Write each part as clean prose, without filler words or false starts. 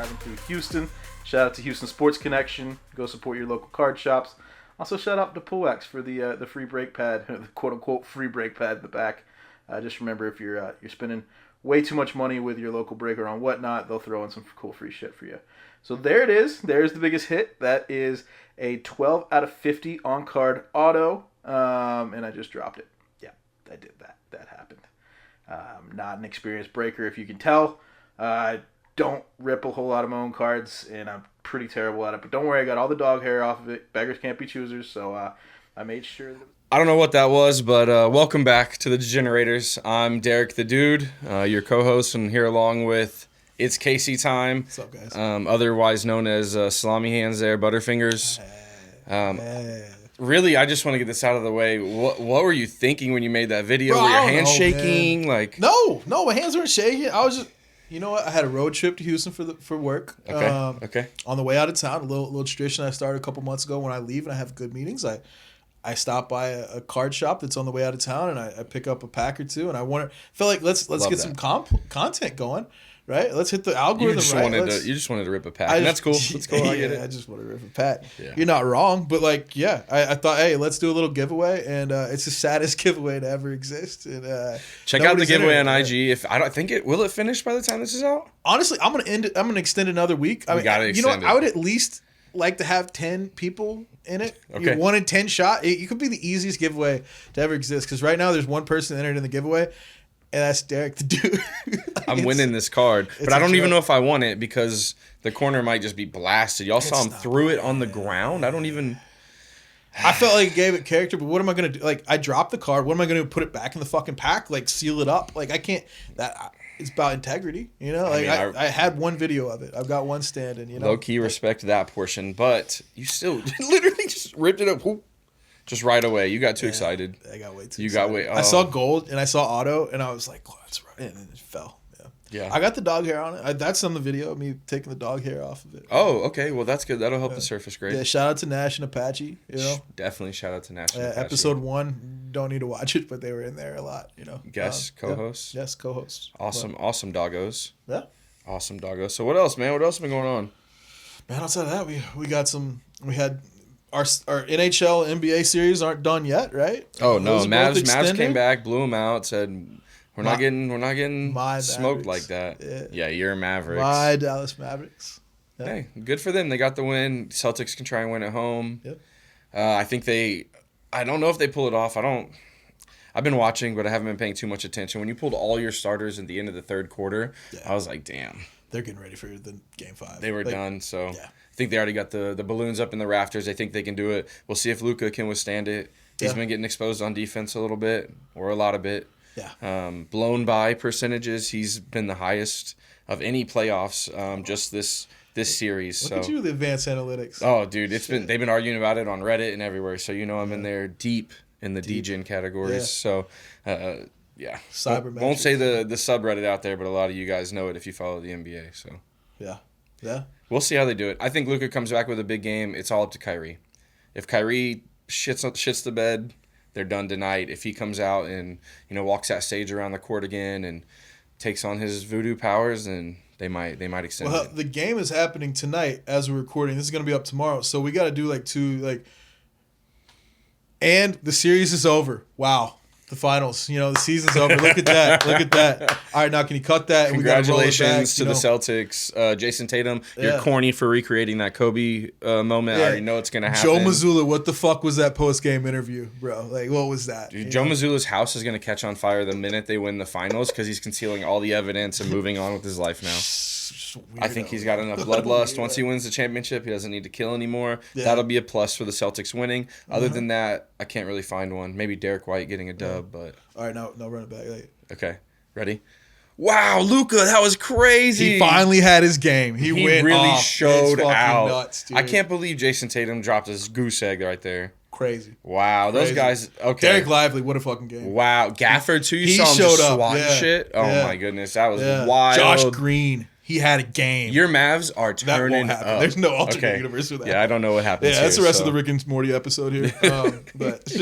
driving through Houston. Shout out to Houston Sports Connection. Go support your local card shops. Also, shout out to PullX for the free brake pad, the quote-unquote free brake pad in the back. Just remember, if you're spending way too much money with your local breaker on whatnot, they'll throw in some cool free shit for you. So there it is. There's the biggest hit. That is a 12 out of 50 on-card auto, and I just dropped it. Yeah, I did that. That happened. Not an experienced breaker, if you can tell. I don't rip a whole lot of my own cards, and I'm pretty terrible at it. But don't worry, I got all the dog hair off of it. Beggars can't be choosers, so I made sure that... I don't know what that was, but welcome back to the Degenerators. I'm Derek the Dude, your co-host, and here along with It's Caseytime. What's up, guys? Otherwise known as Salami Hands there, Butterfingers. Really, I just want to get this out of the way. What were you thinking when you made that video? Bro, were your I don't hands know, shaking? man. Like No, my hands weren't shaking. I was just, you know what? I had a road trip to Houston for work. Okay. On the way out of town, a little tradition I started a couple months ago. When I leave and I have good meetings, I stop by a card shop that's on the way out of town, and I pick up a pack or two, and felt like let's get some content going. Right, let's hit the algorithm. You just wanted to rip a pack, and that's cool. That's cool. I get it. I just want to rip a pack. Yeah. You're not wrong, but I thought, hey, let's do a little giveaway, and it's the saddest giveaway to ever exist. And check out the giveaway on IG. If I don't think will it finish by the time this is out? Honestly, I'm gonna extend another week. I would at least like to have 10 people in it. Okay. 1 in 10 shot. You could be the easiest giveaway to ever exist, because right now there's one person entered in the giveaway. And that's Derek the Dude. I'm winning this card, but I don't even know if I won it because the corner might just be blasted. Y'all saw him threw it on the ground. I don't even. I felt like it gave it character, but what am I gonna do? Like, I dropped the card. What am I gonna do? Put it back in the fucking pack? Like, seal it up? Like, I can't. It's about integrity, you know. Like, I had one video of it. I've got one standing. You know, low key respect that portion, but you still literally just ripped it up. Just right away. You got too excited. I got way too excited. I saw gold and I saw auto and I was like, oh, that's right. And then it fell. Yeah. I got the dog hair on it. That's on the video of me taking the dog hair off of it. Oh, okay. Well, that's good. That'll help the surface grade. Yeah, shout out to Nash and Apache. You know, definitely shout out to Nash and Apache. Episode 1, don't need to watch it, but they were in there a lot. You know, guest co-hosts. Yes, co-hosts. Awesome doggos. Yeah. Awesome doggos. So what else, man? What else has been going on? Man, outside of that, we got some. We had. Our NHL NBA series aren't done yet, right? Oh no, Mavs came back, blew them out, said we're not getting smoked like that. Yeah, you're a Maveriks. My Dallas Mavericks. Yeah. Hey, good for them. They got the win. Celtics can try and win at home. Yep. I think I don't know if they pull it off. I've been watching, but I haven't been paying too much attention. When you pulled all your starters at the end of the third quarter, I was like, damn. They're getting ready for the Game 5. They were done, so yeah. I think they already got the balloons up in the rafters. They think they can do it. We'll see if Luka can withstand it. He's been getting exposed on defense a little bit, or a lot of it. Yeah. Blown by percentages, he's been the highest of any playoffs just this series. Look at you, the advanced analytics. Oh, dude, they've been arguing about it on Reddit and everywhere. So I'm in there deep in the DGen categories. Yeah. So. Yeah, won't say the subreddit out there, but a lot of you guys know it if you follow the NBA. So yeah, we'll see how they do it. I think Luka comes back with a big game. It's all up to Kyrie. If Kyrie shits the bed, they're done tonight. If he comes out and walks that stage around the court again and takes on his voodoo powers, then they might extend. Well, it. The game is happening tonight as we're recording. This is gonna be up tomorrow, so we got to do and the series is over. Wow. The finals, the season's over. Look at that. Look at that. All right, now can you cut that? Congratulations to the Celtics. Jason Tatum, you're corny for recreating that Kobe moment. I already know it's going to happen. Joe Mazzulla, what the fuck was that post-game interview, bro? Like, what was that? Dude, Joe Mazzulla's house is going to catch on fire the minute they win the finals because he's concealing all the evidence and moving on with his life now. I think he's got enough bloodlust. Once he wins the championship, he doesn't need to kill anymore. Yeah. That'll be a plus for the Celtics winning. Other than that, I can't really find one. Maybe Derek White getting a dub, but... All right, now run it back. Okay, ready? Wow, Luka, that was crazy. He finally had his game. He went really off. showed out. Nuts, dude. I can't believe Jason Tatum dropped his goose egg right there. Crazy. Wow, those guys. Okay. Derek Lively, what a fucking game. Wow, Gafford too. You saw him just swatting shit. Oh my goodness, that was wild. Josh Green. He had a game. Your Mavs are turning that won't happen. up. There's no alternate universe for that. Yeah, I don't know what happens. Yeah, that's the rest of the Rick and Morty episode here. But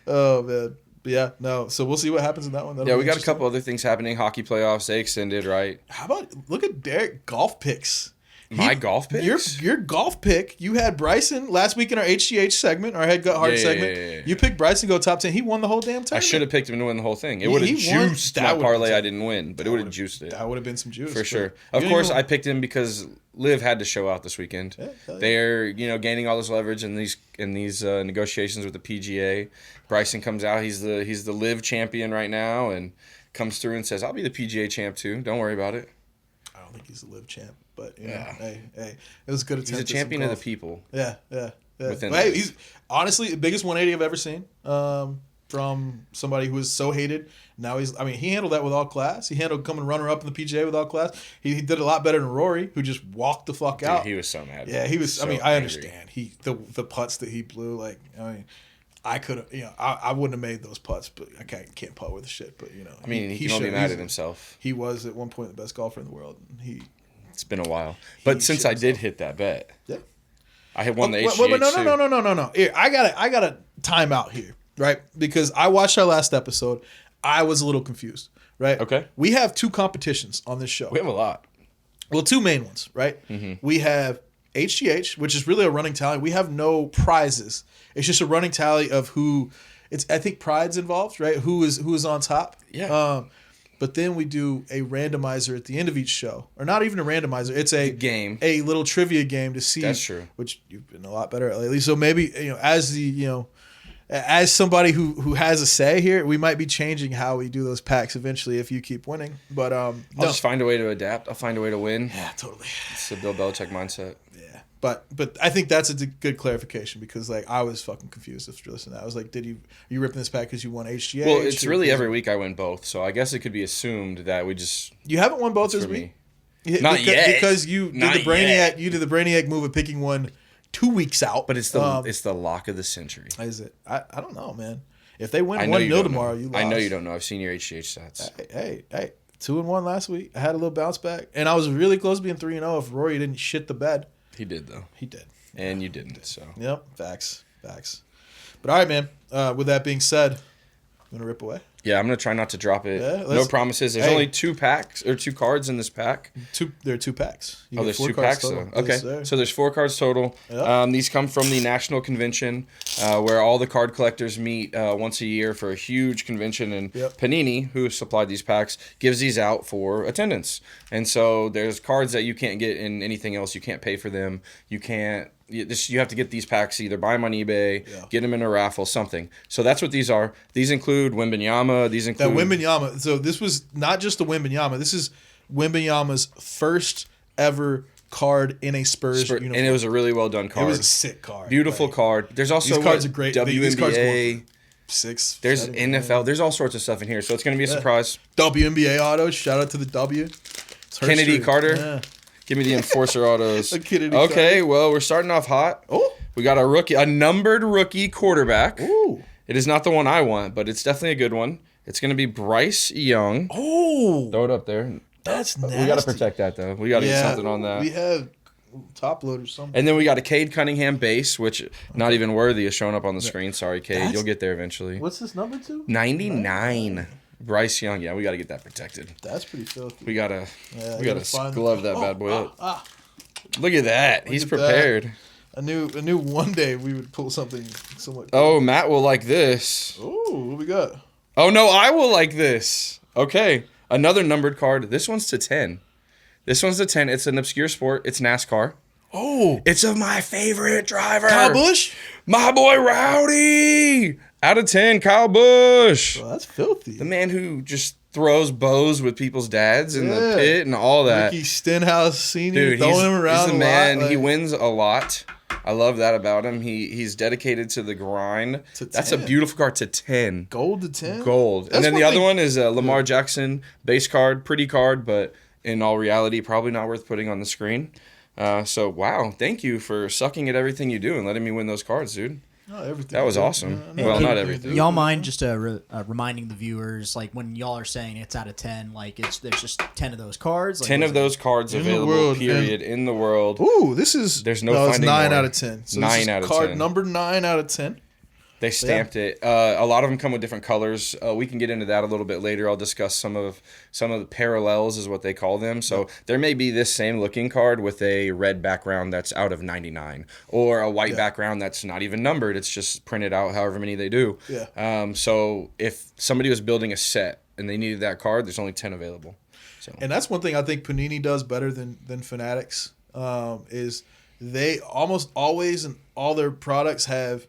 oh man, But yeah, no. So we'll see what happens in that one. Yeah, we got a couple other things happening. Hockey playoffs, they extended, right? How about look at Derek golf picks? My golf picks? Your golf pick. You had Bryson last week in our HGH segment, our head gut hard segment. Yeah. You picked Bryson go top 10. He won the whole damn tournament. I should have picked him to win the whole thing. It would have juiced my parlay I didn't win, but it would have juiced it. That would have been some juice. For sure. Of course, I picked him because Liv had to show out this weekend. Yeah, they're gaining all this leverage in these negotiations with the PGA. Bryson comes out. He's the Liv champion right now and comes through and says, "I'll be the PGA champ too. Don't worry about it." I don't think he's the Liv champ. But hey, it was a good attempt. He's a champion of the people. Yeah. Hey, he's honestly the biggest 180 I've ever seen from somebody who was so hated. Now he handled that with all class. He handled coming runner up in the PGA with all class. He did a lot better than Rory, who just walked the fuck out. Dude, he was so mad. Yeah, he was. So I understand. The putts that he blew, I could have, I wouldn't have made those putts, but I can't putt with the shit. But he can be mad at himself. He was at one point the best golfer in the world. And it's been a while, but since I did hit that bet, yeah, I had won the HGH. No. Here, I got a time out here, right? Because I watched our last episode. I was a little confused, right? Okay. We have 2 competitions on this show. We have a lot. Well, 2 main ones, right? Mm-hmm. We have HGH, which is really a running tally. We have no prizes. It's just a running tally of who. I think pride's involved, right? Who is on top? Yeah. But then we do a randomizer at the end of each show. Or not even a randomizer. It's a game. A little trivia game to see. That's true. Which you've been a lot better at lately. So maybe, as somebody who has a say here, we might be changing how we do those packs eventually if you keep winning. But I'll just find a way to adapt. I'll find a way to win. Yeah, totally. It's the Bill Belichick mindset. Yeah. But I think that's a good clarification because I was fucking confused after listening to that. I was like, are you ripping this pack because you won HGH? Well, it's really every week I win both, so I guess it could be assumed that we just. You haven't won both this week. Not yet. Because you did the Brainiac. You did the Brainiac move of picking one 2 weeks out. But it's the lock of the century. Is it? I don't know, man. If they win 1-0 tomorrow, you lost. I know you don't know. I've seen your HGH stats. Hey. 2-1 last week. I had a little bounce back, and I was really close to being 3-0 if Rory didn't shit the bed. He did though. He did. And you didn't. So. Yep. Facts. But all right, man. With that being said, you want to rip away? Yeah, I'm gonna try not to drop it. Yeah, no promises. There's only 2 packs or 2 cards in this pack. There are 2 packs. There's 2 packs though. Okay, so there's 4 cards total. Yep. These come from the National Convention, where all the card collectors meet once a year for a huge convention. And Panini, who supplied these packs, gives these out for attendance. And so there's cards that you can't get in anything else. You can't pay for them. You can't. You have to get these packs, either buy them on eBay, get them in a raffle, something. So that's what these are. These include Wembanyama. These include... That Wembanyama. So this was not just a Wembanyama. This is Wembanyama's first ever card in a Spurs uniform. And it was a really well done card. It was a sick card. Beautiful card. There's also these cards are great. WNBA. These cards go 6. There's 7, NFL. There's all sorts of stuff in here. So it's going to be a surprise. WNBA autos. Shout out to the W. Kennedy Carter. Yeah. Give me the Enforcer autos. Okay, well, we're starting off hot. Oh. We got a numbered rookie quarterback. Ooh. It is not the one I want, but it's definitely a good one. It's going to be Bryce Young. Oh. Throw it up there. That's nasty. We got to protect that, though. We got to get something on that. We have top load or something. And then we got a Cade Cunningham base, which not even worthy is showing up on the screen. Sorry, Cade. You'll get there eventually. What's this number to? 99. Bryce Young. Yeah, we got to get that protected. That's pretty filthy. We got to glove that bad boy up. Look at that. He's prepared. I knew one day we would pull something somewhat. Oh, Matt will like this. Oh, what we got? Oh, no, I will like this. Okay. Another numbered card. This one's to 10. It's an obscure sport. It's NASCAR. Oh. It's of my favorite driver. Kyle Busch? My boy Rowdy. Out of 10, Kyle Busch. Well, that's filthy. The man who just throws bows with people's dads in the pit and all that. Ricky Stenhouse Sr. Dude, throwing him around he's the man. He wins a lot. I love that about him. He's dedicated to the grind. That's a beautiful card to 10. Gold to 10? Gold. And then the other one is a Lamar Jackson base card. Pretty card, but in all reality, probably not worth putting on the screen. So, wow. Thank you for sucking at everything you do and letting me win those cards, dude. No, everything. That was awesome. Well, not everything. Y'all mind just reminding the viewers, like when y'all are saying it's out of 10, like there's just 10 of those cards. Like, 10 of those cards available. Period in the world. Ooh, this is there's no. It's 9 out of 10. So 9 out of 10. Card number 9 out of 10. They stamped it. A lot of them come with different colors. We can get into that a little bit later. I'll discuss some of the parallels is what they call them. So there may be this same looking card with a red background that's out of 99, or a white background that's not even numbered. It's just printed out however many they do. Yeah. So if somebody was building a set and they needed that card, there's only 10 available. So. And that's one thing I think Panini does better than Fanatics, is they almost always in all their products have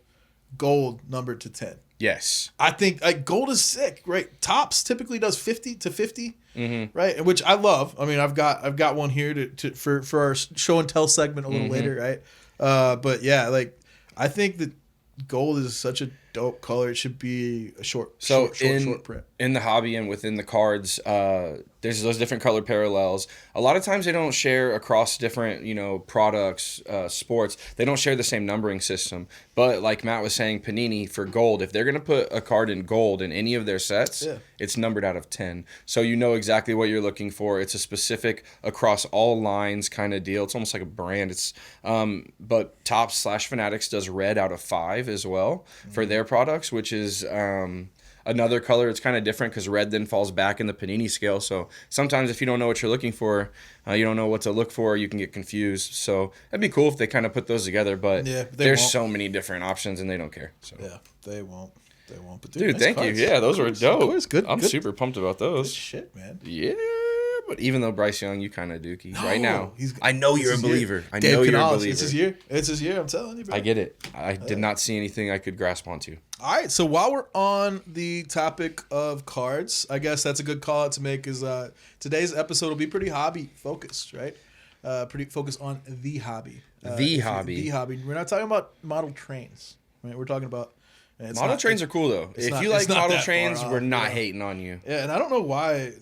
gold numbered to 10. Yes. I think like gold is sick, right? Topps typically does 50 to 50, right? Which I love. I mean, I've got one here for our show and tell segment a little later, right? But yeah, like I think that gold is such a dope color. It should be a short print. In the hobby and within the cards, there's those different color parallels. A lot of times they don't share across different, products, sports. They don't share the same numbering system. But like Matt was saying, Panini for gold, if they're going to put a card in gold in any of their sets, it's numbered out of 10. So you know exactly what you're looking for. It's a specific across all lines kind of deal. It's almost like a brand. It's but Topps/Fanatics does red out of 5 as well for their products, which is another color. It's kind of different because red then falls back in the Panini scale. So sometimes if you don't know what you're looking for, you don't know what to look for, you can get confused. So it'd be cool if they kind of put those together, but there's so many different options and they don't care. So yeah, they won't. But dude, nice thank cards. you. Yeah, those were dope. Course, good. I'm good. super pumped about those. Good shit, man. Yeah. But even though Bryce Young, you kind of dookie right now. I know you're a believer. I know you're a believer. It's his year. It's his year. I'm telling you, bro. I get it. I did not see anything I could grasp onto. All right. So while we're on the topic of cards, I guess that's a good call out to make. Is today's episode will be pretty hobby focused, right? Pretty focused on the hobby. The hobby. We're not talking about model trains, right? We're talking about model trains are cool though. If you like model trains, we're not hating on you. Yeah, and I don't know why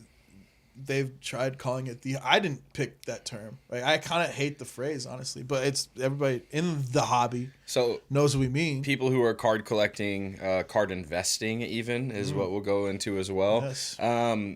they've tried calling it I didn't pick that term. Like, I kind of hate the phrase, honestly, but it's everybody in the hobby knows what we mean. People who are card collecting, card investing even is what we'll go into as well. Yes.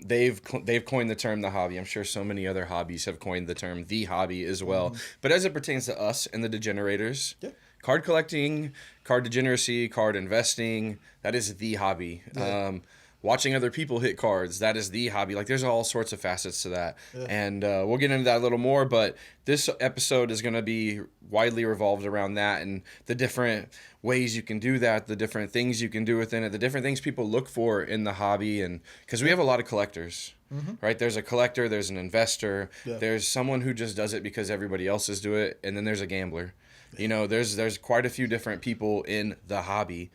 They've coined the term the hobby. I'm sure so many other hobbies have coined the term the hobby as well. But as it pertains to us and the degenerators, card collecting, card degeneracy, card investing, that is the hobby. Yeah. Watching other people hit cards, that is the hobby. Like, there's all sorts of facets to that. Yeah. And we'll get into that a little more, but this episode is going to be widely revolved around that and the different ways you can do that, the different things you can do within it, the different things people look for in the hobby. And because we have a lot of collectors, right? There's a collector, there's an investor, there's someone who just does it because everybody else is doing it, and then there's a gambler. There's quite a few different people in the hobby,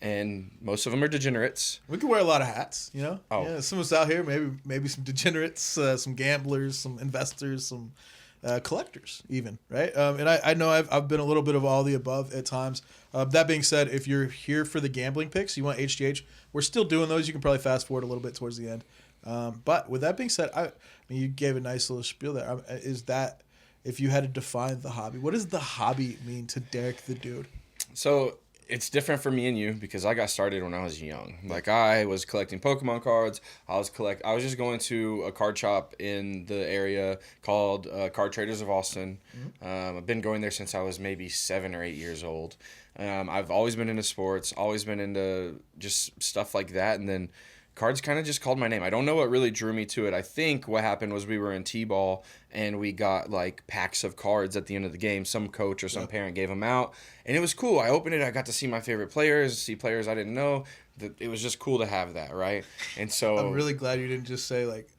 and most of them are degenerates. We can wear a lot of hats, Oh. Yeah, some of us out here, maybe some degenerates, some gamblers, some investors, some collectors, even, right? And I know I've been a little bit of all the above at times. That being said, if you're here for the gambling picks, you want HGH, we're still doing those. You can probably fast forward a little bit towards the end. But with that being said, I mean, you gave a nice little spiel there. Is that... If you had to define the hobby, what does the hobby mean to Derek the Dude? So it's different for me and you because I got started when I was young. Like, I was collecting Pokemon cards. I was just going to a card shop in the area called Card Traders of Austin. I've been going there since I was maybe 7 or 8 years old. I've always been into sports, always been into just stuff like that, and then cards kind of just called my name. I don't know what really drew me to it. I think what happened was we were in T-ball and we got like packs of cards at the end of the game. Some coach or some parent gave them out, and it was cool. I opened it. I got to see my favorite players, see players I didn't know. It was just cool to have that, right? And so I'm really glad you didn't just say like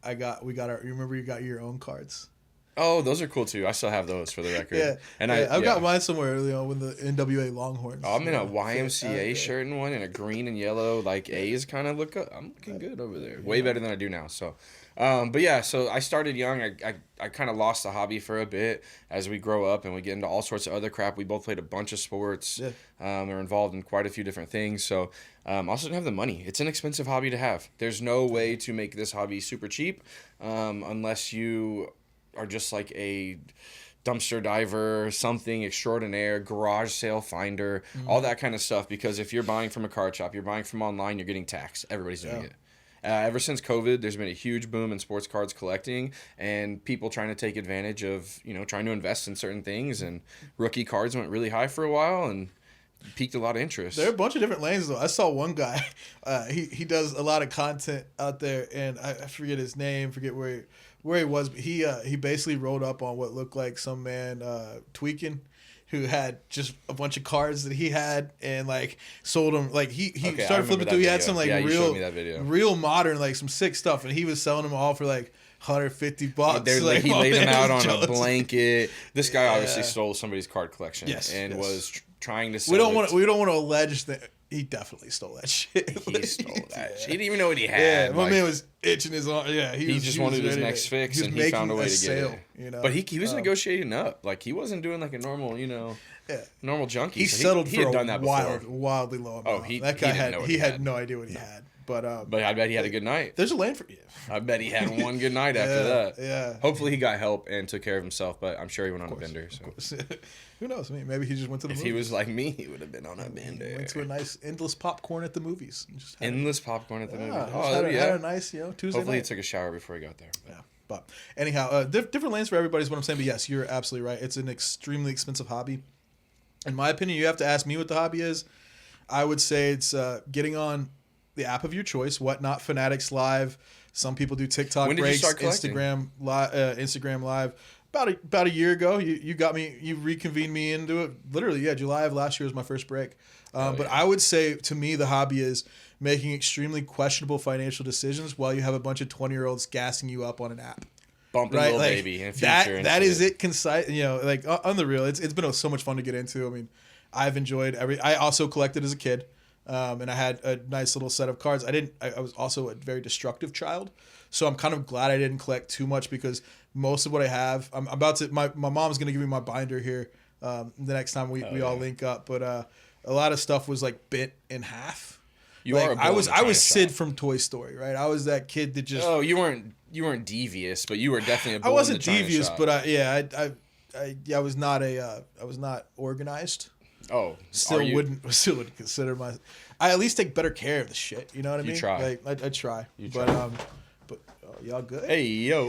we got our. You remember you got your own cards. Oh, those are cool too. I still have those for the record. Yeah, and I've got mine somewhere. With the NWA Longhorns. Oh, I'm in a YMCA shirt and one, and a green and yellow like A's kind of look up. I'm looking good over there. Way better than I do now. So, but yeah. So I started young. I kind of lost the hobby for a bit as we grow up and we get into all sorts of other crap. We both played a bunch of sports. Yeah. We're involved in quite a few different things. So also didn't have the money. It's an expensive hobby to have. There's no way to make this hobby super cheap unless you are just like a dumpster diver, something extraordinaire, garage sale finder, all that kind of stuff. Because if you're buying from a card shop, you're buying from online, you're getting taxed. Everybody's doing it. Ever since COVID, there's been a huge boom in sports cards collecting and people trying to take advantage of, trying to invest in certain things. And rookie cards went really high for a while, and piqued a lot of interest. There are a bunch of different lanes though. I saw one guy. He does a lot of content out there, and I forget his name, forget where he was, but he basically rolled up on what looked like some man tweaking, who had just a bunch of cards that he had and like sold them. Like he started flipping through. He had some like real modern, like some sick stuff, and he was selling them all for like $150. Like, he laid them out on a blanket. This guy obviously stole somebody's card collection and was trying to sell we don't want to allege that he definitely stole that shit. He stole that shit. He didn't even know what he had. Yeah, my man was itching his arm. Yeah, he just wanted his next fix, and he found a way to get it. You know? But he was negotiating up. Like, he wasn't doing like a normal, normal junkie. He settled for had done that wildly low amount. Oh, that guy had no idea what he had. But I bet he had a good night. There's a lane for you. I bet he had one good night after that. Yeah. Hopefully he got help and took care of himself, but I'm sure he went on a bender. So. Who knows? I mean, maybe he just went to the movies. If he was like me, he would have been on a bender. Went to a nice endless popcorn at the movies. Endless popcorn at the movies. Had a nice, Tuesday Hopefully night. he took a shower before he got there. Yeah. But anyhow, different lanes for everybody is what I'm saying. But yes, you're absolutely right. It's an extremely expensive hobby. In my opinion, you have to ask me what the hobby is. I would say it's getting on the app of your choice. Whatnot, Fanatics Live. Some people do TikTok when did breaks, you start collecting? Instagram Live. About a year ago, you reconvened me into it. Literally, July of last year was my first break. But I would say, to me, the hobby is making extremely questionable financial decisions while you have a bunch of 20-year-olds gassing you up on an app. Bumping little baby in future. That is it. Concise, like on the real, it's been so much fun to get into. I mean, I've enjoyed I also collected as a kid, and I had a nice little set of cards. I was also a very destructive child, so I'm kind of glad I didn't collect too much because most of what I have, I'm about to. My mom's gonna give me my binder here the next time we all link up. But a lot of stuff was like bit in half. I was Sid from Toy Story, right? I was that kid that just. Oh, you weren't devious, but you were definitely a bull. I wasn't in the devious, shop. but I was not organized. Oh, still wouldn't consider my. I at least take better care of the shit. You know what I mean? You try. I try. You try. But y'all good? Hey yo.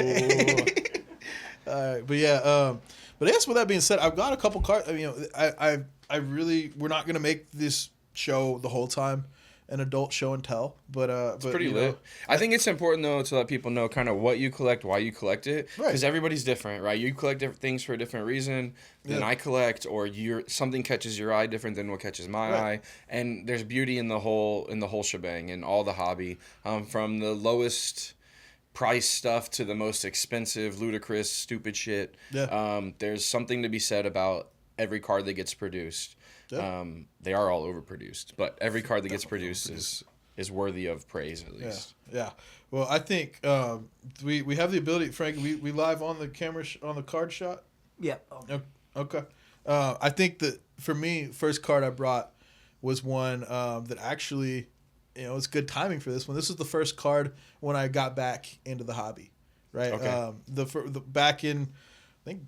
All right, but yeah. But I guess with that being said, I've got a couple cards. I really we're not gonna make this show the whole time an adult show and tell, but it's pretty lit. I think it's important though to let people know kind of what you collect, why you collect it, because everybody's different, right? You collect different things for a different reason than I collect, or something catches your eye different than what catches my eye, and there's beauty in the whole shebang and all the hobby, from the lowest price stuff to the most expensive, ludicrous, stupid shit. There's something to be said about every card that gets produced. They are all overproduced, but every card that gets produced is worthy of praise at least. Yeah. Well, I think we have the ability, Frank. We live on the camera on the card shot. Yeah. Okay. I think that for me, first card I brought was one that actually, it's good timing for this one. This was the first card when I got back into the hobby, right? Okay. The back in, I think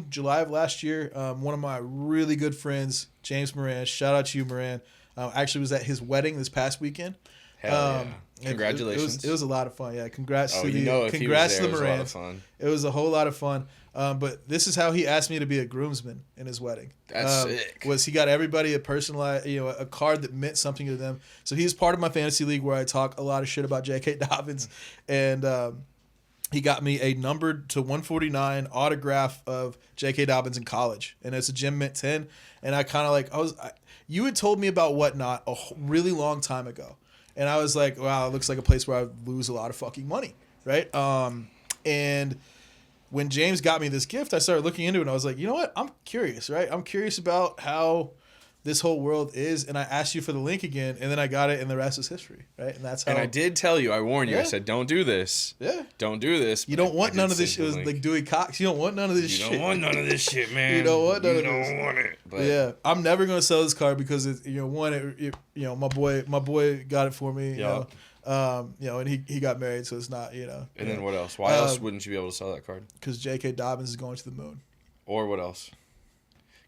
July of last year, one of my really good friends, James Moran, shout out to you, Moran, actually was at his wedding this past weekend. Hell yeah. Congratulations. It was a lot of fun. Yeah, congrats to the Morans. It was a lot of fun. It was a whole lot of fun. But this is how he asked me to be a groomsman in his wedding. That's sick. Was he got everybody a personalized, a card that meant something to them. So he's part of my fantasy league where I talk a lot of shit about J.K. Dobbins, and he got me a numbered to 149 autograph of J.K. Dobbins in college, and it's a Gem Mint 10. And I kind of you had told me about Whatnot a really long time ago, and I was like, wow, it looks like a place where I would lose a lot of fucking money, right? And when James got me this gift, I started looking into it, and I was like, you know what? I'm curious, right? I'm curious about how this whole world is, and I asked you for the link again, and then I got it, and the rest is history, right? And that's how. And I did tell you, I warned you. I said, don't do this. Yeah. Don't do this. You don't want none of this shit. It was like Dewey Cox. You don't want none of this shit. You don't want none of this shit, man. You don't want none of this. You don't want it. But yeah, I'm never gonna sell this card because it's my boy got it for me. And he got married, so it's not And then what else? Why else wouldn't you be able to sell that card? Because J.K. Dobbins is going to the moon. Or what else?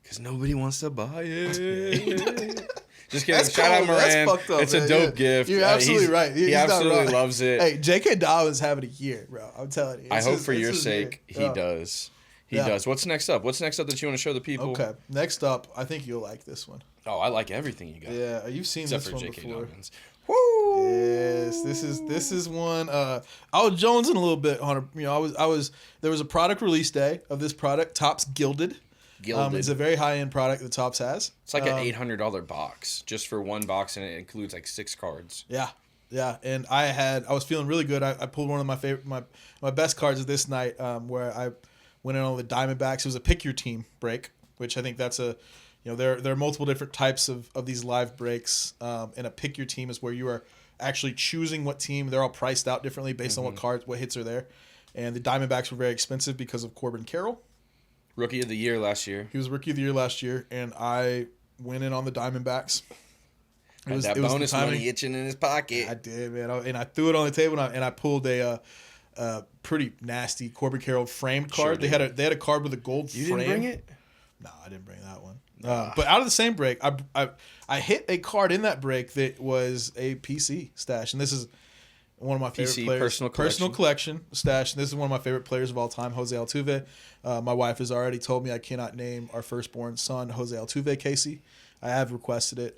Because nobody wants to buy it. Just kidding. That's Shout out Moran. That's fucked up, it's man. a dope gift. You're absolutely right. He absolutely loves it. Hey, J.K. Dobbins having a year, bro. I'm telling you. I hope for your sake he does. He does. What's next up? What's next up that you want to show the people? Okay. Next up, I think you'll like this one. Oh, I like everything you got. Yeah, you've seen Except this for one J.K. before. Dobbins. Woo! Yes, this is one. I was jonesing a little bit on there was a product release day of this product, Topps Gilded. Gilded. It's a very high end product that Topps has. It's like an $800 box just for one box, and it includes like 6 cards. Yeah, and I was feeling really good. I pulled one of my best cards of this night, where I went in on the Diamondbacks. It was a pick your team break, which I think that's there are multiple different types of these live breaks, and a pick your team is where you are actually choosing what team. They're all priced out differently based on what hits are there, and the Diamondbacks were very expensive because of Corbin Carroll. Rookie of the year last year. He was Rookie of the Year last year, and I went in on the Diamondbacks. Had that bonus money itching in his pocket. I did, man. And I threw it on the table, and I pulled a pretty nasty Corbin Carroll framed card. Sure They had a card with a gold frame. You didn't bring it? No, I didn't bring that one. But out of the same break, I hit a card in that break that was a PC stash, and this is one of my favorite PC, players. personal collection stash. And this is one of my favorite players of all time, Jose Altuve. My wife has already told me I cannot name our firstborn son Jose Altuve Casey. I have requested it.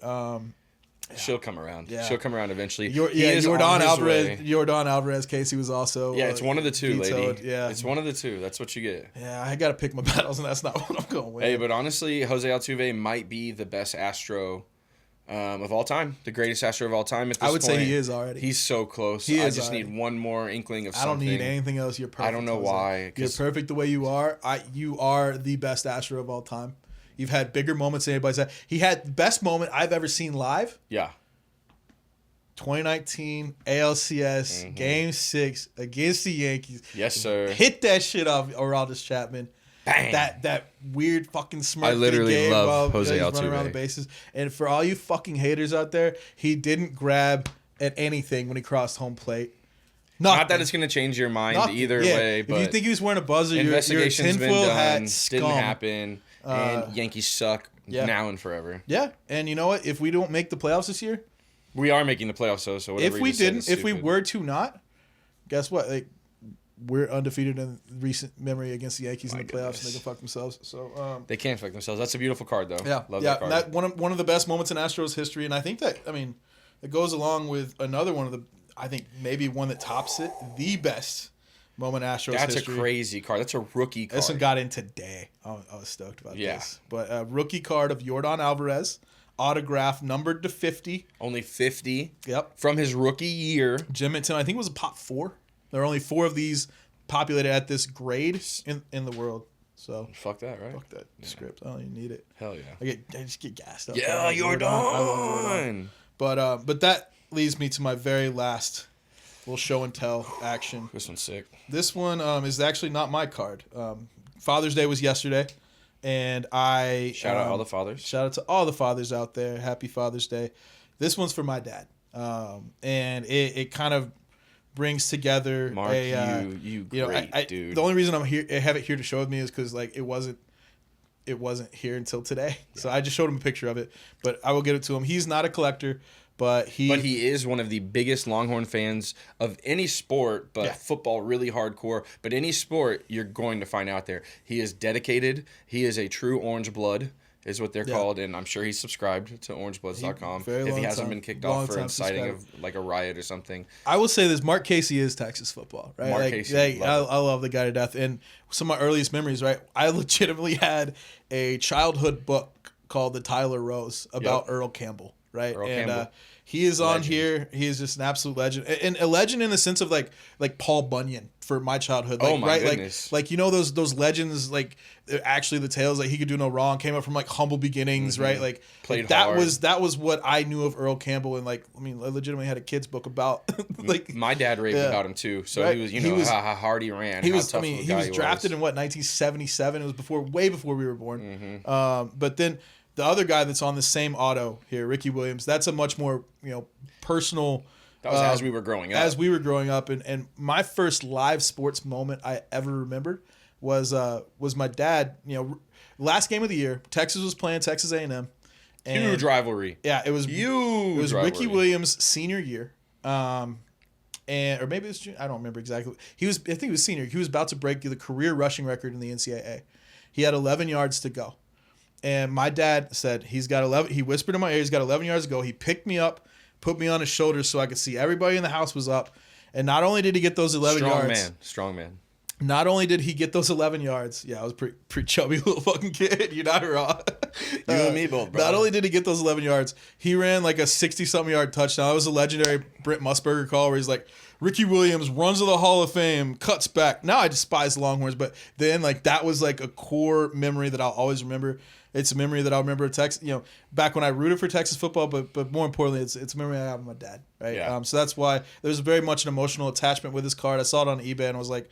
She'll come around. Yeah. She'll come around eventually. Yordan Alvarez Casey was also. Yeah, it's one of the two, vetoed. lady. Yeah, it's one of the two. That's what you get. Yeah, I got to pick my battles, and that's not what I'm going with. Hey, but honestly, Jose Altuve might be the best Astro of all time, the greatest Astro of all time. At this I would point. say he is already. He's so close. I just need one more inkling of something. I don't need anything else. You're perfect. I don't know Jose. why. You're perfect the way you are. You are the best Astro of all time. You've had bigger moments than anybody's had. He had the best moment I've ever seen live. Yeah. 2019 ALCS Game 6 against the Yankees. Yes, sir. Hit that shit off Aroldis Chapman. Bang. That weird fucking smirk. I literally game love Jose he's running around the Altuve. bases. And for all you fucking haters out there, he didn't grab at anything when he crossed home plate. Not that it's going to change your mind either way, but if you think he was wearing a buzzer, you're a investigation's been tinfoil done. hat scum. Didn't happen, and Yankees suck now and forever. Yeah, and you know what? If we don't make the playoffs this year, we are making the playoffs, so whatever if we you just said didn't, is if we stupid. were to not, guess what? Like, we're undefeated in recent memory against the Yankees in the playoffs, and they can fuck themselves. So they can't fuck themselves. That's a beautiful card, though. Yeah, love that card. That one of the best moments in Astros history, and I think that it goes along with another one of the. I think maybe one that tops it, the best moment in Astros That's history. a crazy card. That's a rookie card. This one got in today. I was stoked about this. But a rookie card of Yordan Alvarez, autograph numbered to 50. Only 50. Yep. From his rookie year. Jim Minton, I think it was a pop 4. There are only 4 of these populated at this grade in the world. So fuck that, right? Fuck that script. I don't even need it. Hell yeah. I just get gassed up. Yeah, Yordan. I love Yordan. But that leads me to my very last little show and tell action. This one's sick. This one is actually not my card. Father's Day was yesterday, and I shout out all the fathers. Shout out to all the fathers out there. Happy Father's Day. This one's for my dad, and it kind of brings together Mark, you great dude. The only reason I have it here to show with me is because like it wasn't here until today. Yeah. So I just showed him a picture of it, but I will get it to him. He's not a collector. But he is one of the biggest Longhorn fans of any sport, but football really hardcore. But any sport you're going to find out there. He is dedicated. He is a true orange blood, is what they're called. And I'm sure he's subscribed to orangebloods.com if he hasn't been kicked off for inciting of like a riot or something. I will say this, Mark Casey is Texas football, right? Mark Casey. I love the guy to death. And some of my earliest memories, right? I legitimately had a childhood book called The Tyler Rose about Earl Campbell. Right, Campbell. He is on here. He is just an absolute legend, and a legend in the sense of like Paul Bunyan for my childhood. Like, my goodness! Like you know those legends, like actually the tales like he could do no wrong, came up from like humble beginnings, right? Like played that hard. that was what I knew of Earl Campbell, and like I legitimately had a kid's book about like my dad raved about him too. So he was how hard he ran. He was drafted in 1977. It was way before we were born. But then. The other guy that's on the same auto here, Ricky Williams, that's a much more, personal. That was as we were growing up. As we were growing up. And my first live sports moment I ever remembered was my dad, last game of the year, Texas was playing Texas A&M. Huge rivalry. Yeah, it was huge. It was rivalry. Ricky Williams' senior year. Or maybe it was junior, I don't remember exactly. I think he was senior. He was about to break the career rushing record in the NCAA. He had 11 yards to go. And my dad said he's got 11. He whispered in my ear, he's got 11 yards to go. He picked me up, put me on his shoulders so I could see everybody in the house was up. And not only did he get those 11 yards. Strong man. Not only did he get those 11 yards. Yeah, I was pretty chubby little fucking kid. You're not wrong. You and me both, bro. Not only did he get those 11 yards, he ran like a 60-something yard touchdown. That was a legendary Brent Musburger call where he's like, Ricky Williams runs to the Hall of Fame, cuts back. Now I despise the Longhorns, but then like that was like a core memory that I'll always remember. It's a memory that I'll remember of Texas, back when I rooted for Texas football, but more importantly, it's a memory I have of my dad, right? Yeah. So that's why there's very much an emotional attachment with this card. I saw it on eBay and I was like,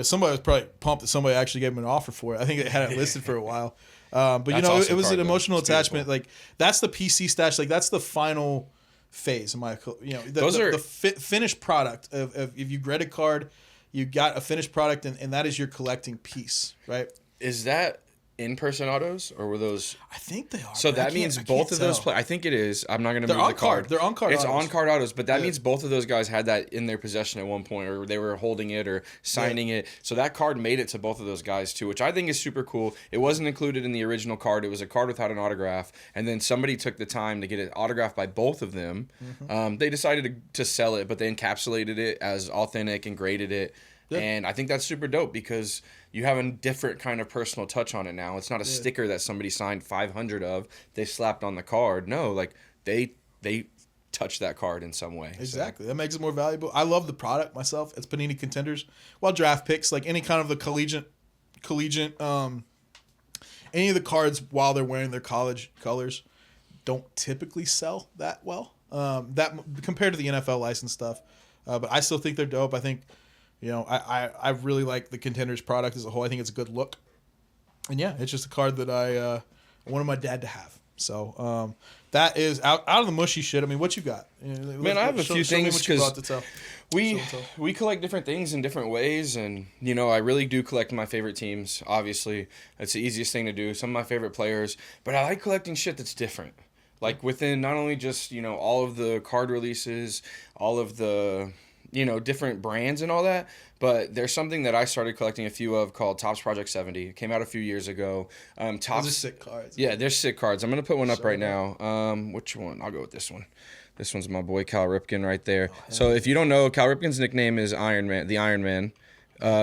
somebody was probably pumped that somebody actually gave him an offer for it. I think they had it listed for a while. But it was an emotional attachment. Beautiful. Like that's the PC stash. Like that's the final phase of my, the finished product of if you read a card, you got a finished product and that is your collecting piece, right? Is that in-person autos or were those? I think they are. So that means both of those I think it is. I'm not going to move the card. They're on card. It's on card autos, but that means both of those guys had that in their possession at one point, or they were holding it or signing it. So that card made it to both of those guys too, which I think is super cool. It wasn't included in the original card. It was a card without an autograph, and then somebody took the time to get it autographed by both of them. Mm-hmm. They decided to sell it, but they encapsulated it as authentic and graded it. Yeah. And I think that's super dope because you have a different kind of personal touch on it now. It's not a sticker that somebody signed 500 of, they slapped on the card. No, like they touched that card in some way. Exactly. So that makes it more valuable. I love the product myself. It's Panini Contenders. Well, draft picks, like any kind of the collegiate any of the cards while they're wearing their college colors don't typically sell that well. That compared to the NFL license stuff. But I still think they're dope. I think I really like the Contenders product as a whole. I think it's a good look. And yeah, it's just a card that I wanted my dad to have. So that is out of the mushy shit. I mean, what you got? Man, I have a few things because we collect different things in different ways. And, I really do collect my favorite teams. Obviously, that's the easiest thing to do. Some of my favorite players. But I like collecting shit that's different. Like within not only just, all of the card releases, all of the different brands and all that, but there's something that I started collecting a few of called Topps Project 70. It came out a few years ago. Topps, those are sick cards. Yeah, they're sick cards. I'm going to put one up right now. Which one? I'll go with this one. This one's my boy Cal Ripken right there. So if you don't know, Cal Ripken's nickname is Iron Man, the Iron Man.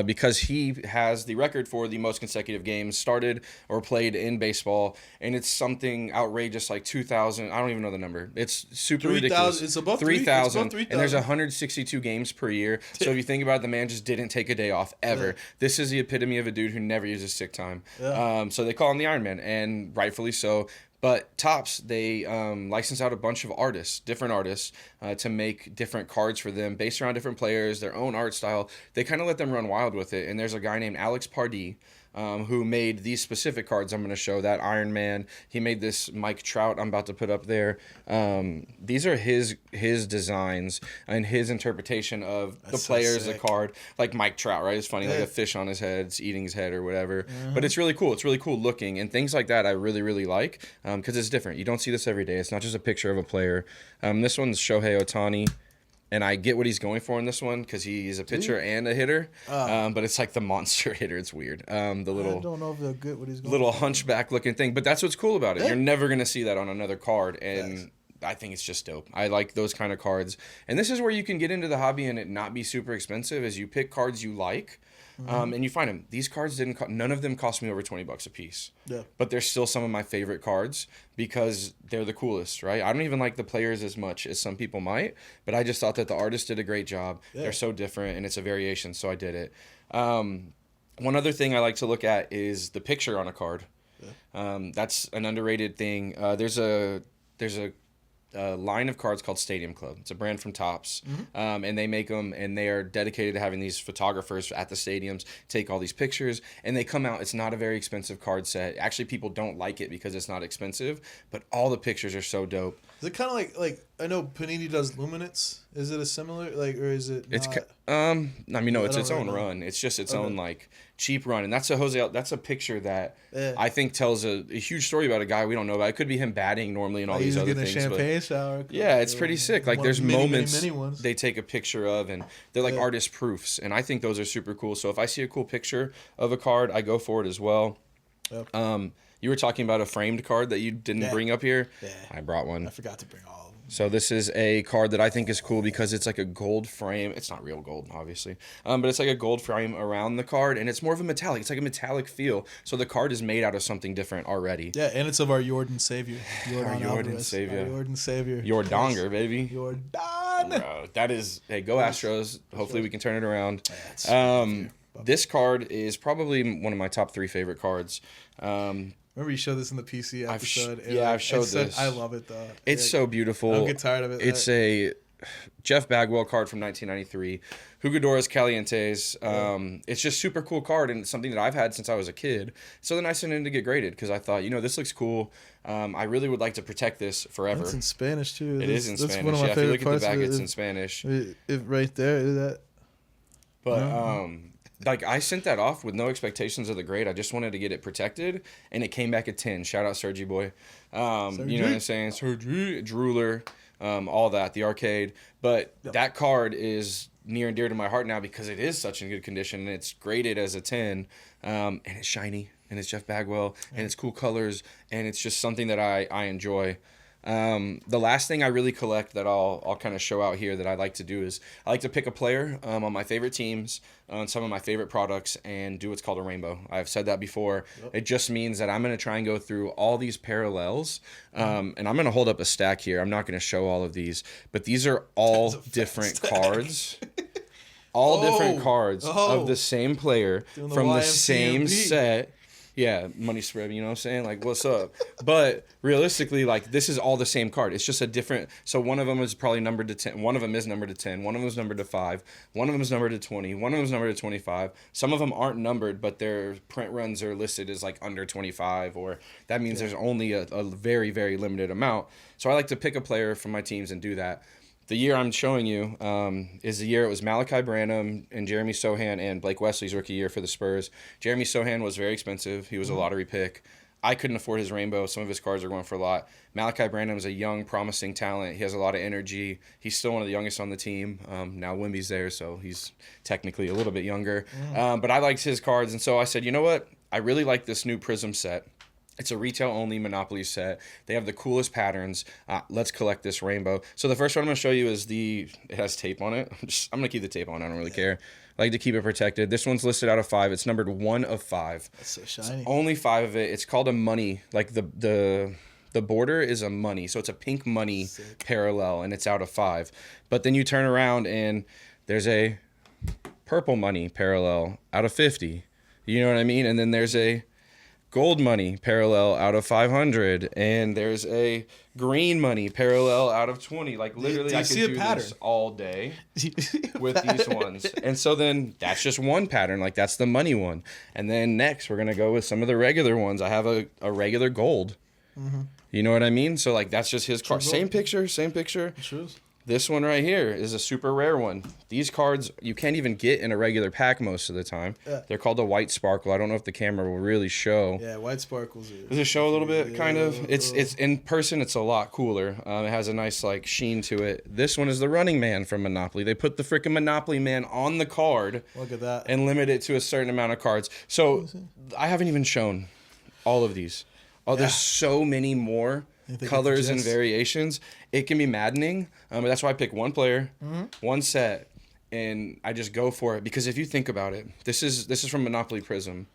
Because he has the record for the most consecutive games started or played in baseball, and it's something outrageous like 2,000. I don't even know the number. It's super 3, ridiculous. It's above 3,000, and there's 162 games per year. So if you think about it, the man just didn't take a day off ever. Yeah. This is the epitome of a dude who never uses sick time. Yeah. So they call him the Iron Man, and rightfully so. But Topps, they license out a bunch of artists, different artists, to make different cards for them based around different players, their own art style. They kind of let them run wild with it. And there's a guy named Alex Pardee who made these specific cards I'm going to show, that Iron Man. He made this Mike Trout I'm about to put up there. These are his designs and his interpretation of the players, the card. Like Mike Trout, right? It's funny, like a fish on his head, it's eating his head or whatever. Mm-hmm. But it's really cool. It's really cool looking. And things like that I really, really like because it's different. You don't see this every day. It's not just a picture of a player. This one's Shohei Ohtani. And I get what he's going for in this one because he's a pitcher and a hitter, but it's like the monster hitter. It's weird. I don't know if they'll get what he's going little hunchback looking thing, but that's what's cool about it. Yeah. You're never gonna see that on another card, and I think it's just dope. I like those kind of cards, and this is where you can get into the hobby and it not be super expensive. As you pick cards you like. And you find them. These cards none of them cost me over $20 a piece. Yeah. But they're still some of my favorite cards because they're the coolest, right? I don't even like the players as much as some people might, but I just thought that the artist did a great job. Yeah. They're so different and it's a variation, so I did it. One other thing I like to look at is the picture on a card. Yeah. That's an underrated thing. There's a line of cards called Stadium Club. It's a brand from Topps, and they make them, and they are dedicated to having these photographers at the stadiums take all these pictures, and they come out. It's not a very expensive card set. Actually, people don't like it because it's not expensive, but all the pictures are so dope. Is it kind of like I know Panini does Luminance? Is it a similar or is it? It's it's its own run. It's just its own like cheap run, and that's a picture that I think tells a huge story about a guy we don't know about. It could be him batting normally and all these other things. Champagne shower. Yeah, it's pretty sick. Like there's moments they take a picture of, and they're like artist proofs, and I think those are super cool. So if I see a cool picture of a card, I go for it as well. Yep. You were talking about a framed card that you didn't bring up here. Yeah. I brought one. I forgot to bring all of them. So this is a card that I think is cool because it's like a gold frame. It's not real gold, obviously, but it's like a gold frame around the card, and it's more of a metallic. It's like a metallic feel. So the card is made out of something different already. Yeah, and it's of our Jordan Savior. Jordan Savior. Jordan Savior. Jordanger, baby. Jordan. Bro, that is, hey, go Astros. Hopefully we can turn it around. Yeah, This card is probably one of my top 3 favorite cards. Remember you showed this in the PC episode? I've showed this. I love it though. It's so beautiful. I don't get tired of it. It's a Jeff Bagwell card from 1993. Jugadores Calientes. It's just super cool card, and it's something that I've had since I was a kid. So then I sent it in to get graded because I thought, this looks cool. I really would like to protect this forever. It's in Spanish too. It is in Spanish. One of my If you favorite look at the parts back, of it. it's in Spanish. Right there, is that? But like I sent that off with no expectations of the grade. I just wanted to get it protected, and it came back a 10. Shout out Sergi boy. You know what I'm saying? Sergi, Drooler, all that, the arcade. But that card is near and dear to my heart now because it is such in good condition, and it's graded as a 10, and it's shiny, and it's Jeff Bagwell, and it's cool colors, and it's just something that I enjoy. The last thing I really collect that I'll kind of show out here that I like to do is I like to pick a player on my favorite teams, on some of my favorite products, and do what's called a rainbow. I've said that before. Yep. It just means that I'm going to try and go through all these parallels, and I'm going to hold up a stack here. I'm not going to show all of these, but these are all different cards. All different cards of the same player from the same set. Yeah, money spread, you know what I'm saying? Like, what's up? But realistically, like, this is all the same card. It's just a different... So one of them is probably numbered to 10. One of them is numbered to 10. One of them is numbered to 5. One of them is numbered to 20. One of them is numbered to 25. Some of them aren't numbered, but their print runs are listed as, like, under 25. Or that means there's only a very, very limited amount. So I like to pick a player from my teams and do that. The year I'm showing you is the year it was Malachi Branham and Jeremy Sohan and Blake Wesley's rookie year for the Spurs. Jeremy Sohan was very expensive. He was a lottery pick. I couldn't afford his rainbow. Some of his cards are going for a lot. Malachi Branham is a young, promising talent. He has a lot of energy. He's still one of the youngest on the team. Now Wimby's there, so he's technically a little bit younger. But I liked his cards, and so I said, you know what? I really like this new Prism set. It's a retail-only Monopoly set. They have the coolest patterns. Let's collect this rainbow. So the first one I'm going to show you is it has tape on it. I'm going to keep the tape on. I don't really care. I like to keep it protected. This one's listed out of 5. It's numbered 1 of 5. That's so shiny. So only 5 of it. It's called a money. Like the border is a money. So it's a pink money parallel, and it's out of 5. But then you turn around, and there's a purple money parallel out of 50. You know what I mean? And then there's a gold money parallel out of 500, and there's a green money parallel out of 20. Like, literally, I could do this all day with these ones. And so then that's just one pattern. Like, that's the money one. And then next we're gonna go with some of the regular ones. I have a regular gold. You know what I mean? So, like, that's just his card. Same picture. True. This one right here is a super rare one. These cards you can't even get in a regular pack most of the time. Yeah. They're called a white sparkle. I don't know if the camera will really show. Yeah, white sparkles. Does it show a little bit? Kind of. It's in person. It's a lot cooler. It has a nice like sheen to it. This one is the Running Man from Monopoly. They put the freaking Monopoly Man on the card. Look at that. And limit it to a certain amount of cards. So I haven't even shown all of these. There's so many more colors and variations. It can be maddening, but that's why I pick one player, one set, and I just go for it. Because if you think about it, this is from Monopoly Prism.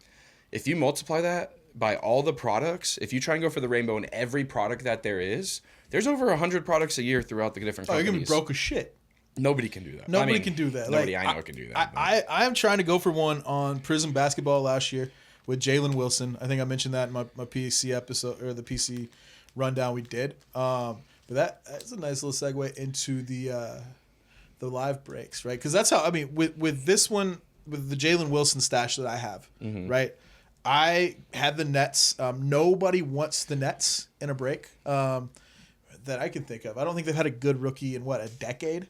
If you multiply that by all the products, if you try and go for the rainbow in every product that there is, there's over 100 products a year throughout the different companies. You're gonna be broke as shit. Nobody can do that. Nobody can do that. Nobody I know can do that. I'm trying to go for one on Prism Basketball last year with Jalen Wilson. I think I mentioned that in my PC episode, or the PC rundown we did. But that's a nice little segue into the live breaks, right? Because that's how, I mean, with this one, with the Jalen Wilson stash that I have, right? I had the Nets. Nobody wants the Nets in a break that I can think of. I don't think they've had a good rookie in, a decade,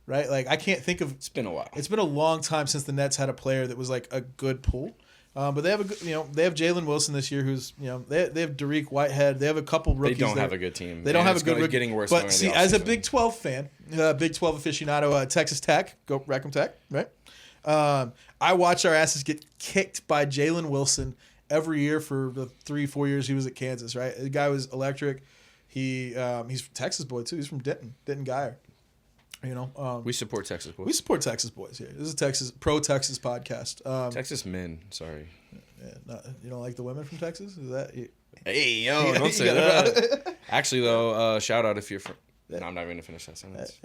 right? Like, I can't think of... It's been a while. It's been a long time since the Nets had a player that was, like, a good pull. But they have they have Jalen Wilson this year, who's they have Dariq Whitehead. They have a couple rookies. They don't have a good team. They don't have a good rookie. Getting worse. But see, as a Big 12 fan, Big 12 aficionado, Texas Tech, go Rackham Tech, right? I watched our asses get kicked by Jalen Wilson every year for the 3-4 years he was at Kansas, right? The guy was electric. He's from Texas boy too. He's from Denton Geyer. You know, we support Texas boys. We support Texas boys here. This is a pro Texas podcast. Texas men, sorry. Yeah, you don't like the women from Texas? Is that? Hey yo, don't say that. Actually, though, shout out if you're from. No, I'm not even gonna finish that sentence.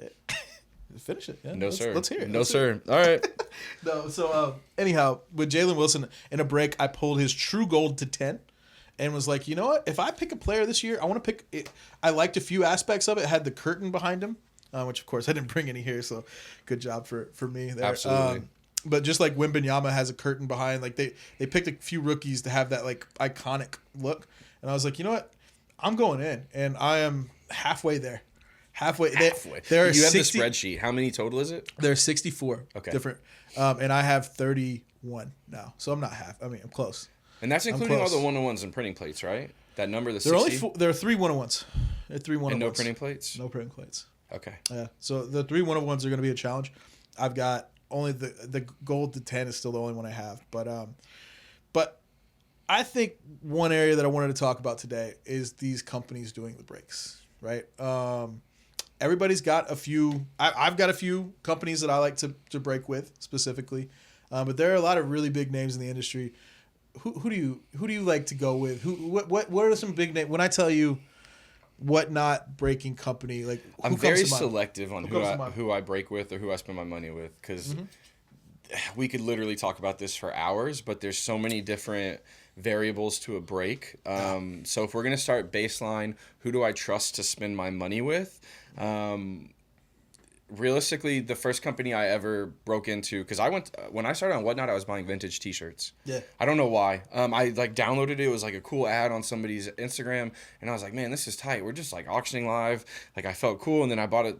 Finish it. Yeah. No, sir. Let's hear it. No, sir. All right. No. So anyhow, with Jalen Wilson in a break, I pulled his true gold to 10. And was like, you know what? If I pick a player this year, I want to pick it. I liked a few aspects of it. It had the curtain behind him, which of course I didn't bring any here, so good job for me there. Absolutely. But just like Wembanyama has a curtain behind, like they picked a few rookies to have that like iconic look, and I was like, you know what? I'm going in, and I am halfway there. Halfway. There are you have 60, the spreadsheet. How many total is it? There are 64 okay. different, and I have 31 now, so I'm not half. I mean, I'm close. And that's including all the 101s and printing plates, right? That number, the 60? There are 3 101s. There are 3 101s. And no printing plates? No printing plates. Okay. Yeah. So the 3 101s are going to be a challenge. I've got only the gold to 10 is still the only one I have. But I think one area that I wanted to talk about today is these companies doing the breaks, right? Everybody's got a few. I've got a few companies that I like to break with specifically, but there are a lot of really big names in the industry. Who do you like to go with? What are some big names? When I tell you what not breaking company, like I'm very selective on who I break with or who I spend my money with, because we could literally talk about this for hours, but there's so many different variables to a break. So if we're gonna start baseline, who do I trust to spend my money with? Realistically, the first company I ever broke into, because when I started on Whatnot, I was buying vintage T-shirts. Yeah. I don't know why. I downloaded it. It was like a cool ad on somebody's Instagram, and I was like, man, this is tight. We're just like auctioning live. Like I felt cool, and then I bought a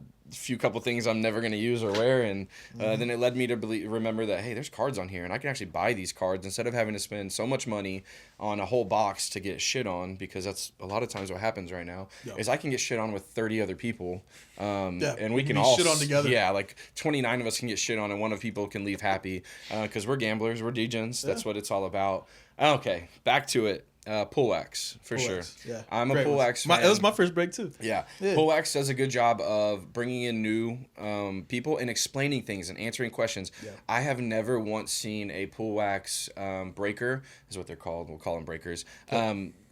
couple things I'm never gonna use or wear, and then it led me to remember that, hey, there's cards on here, and I can actually buy these cards instead of having to spend so much money on a whole box to get shit on, because that's a lot of times what happens right now. Is I can get shit on with 30 other people, and we can all shit on together. Yeah, like 29 of us can get shit on, and one of people can leave happy, because we're gamblers, we're degens. That's what it's all about. Okay, back to it. Pool-X, for sure. Yeah. I'm a Pool-X fan. It was my first break, too. Yeah. Pool-X does a good job of bringing in new people and explaining things and answering questions. Yeah. I have never once seen a Pool-X breaker, is what they're called. We'll call them breakers.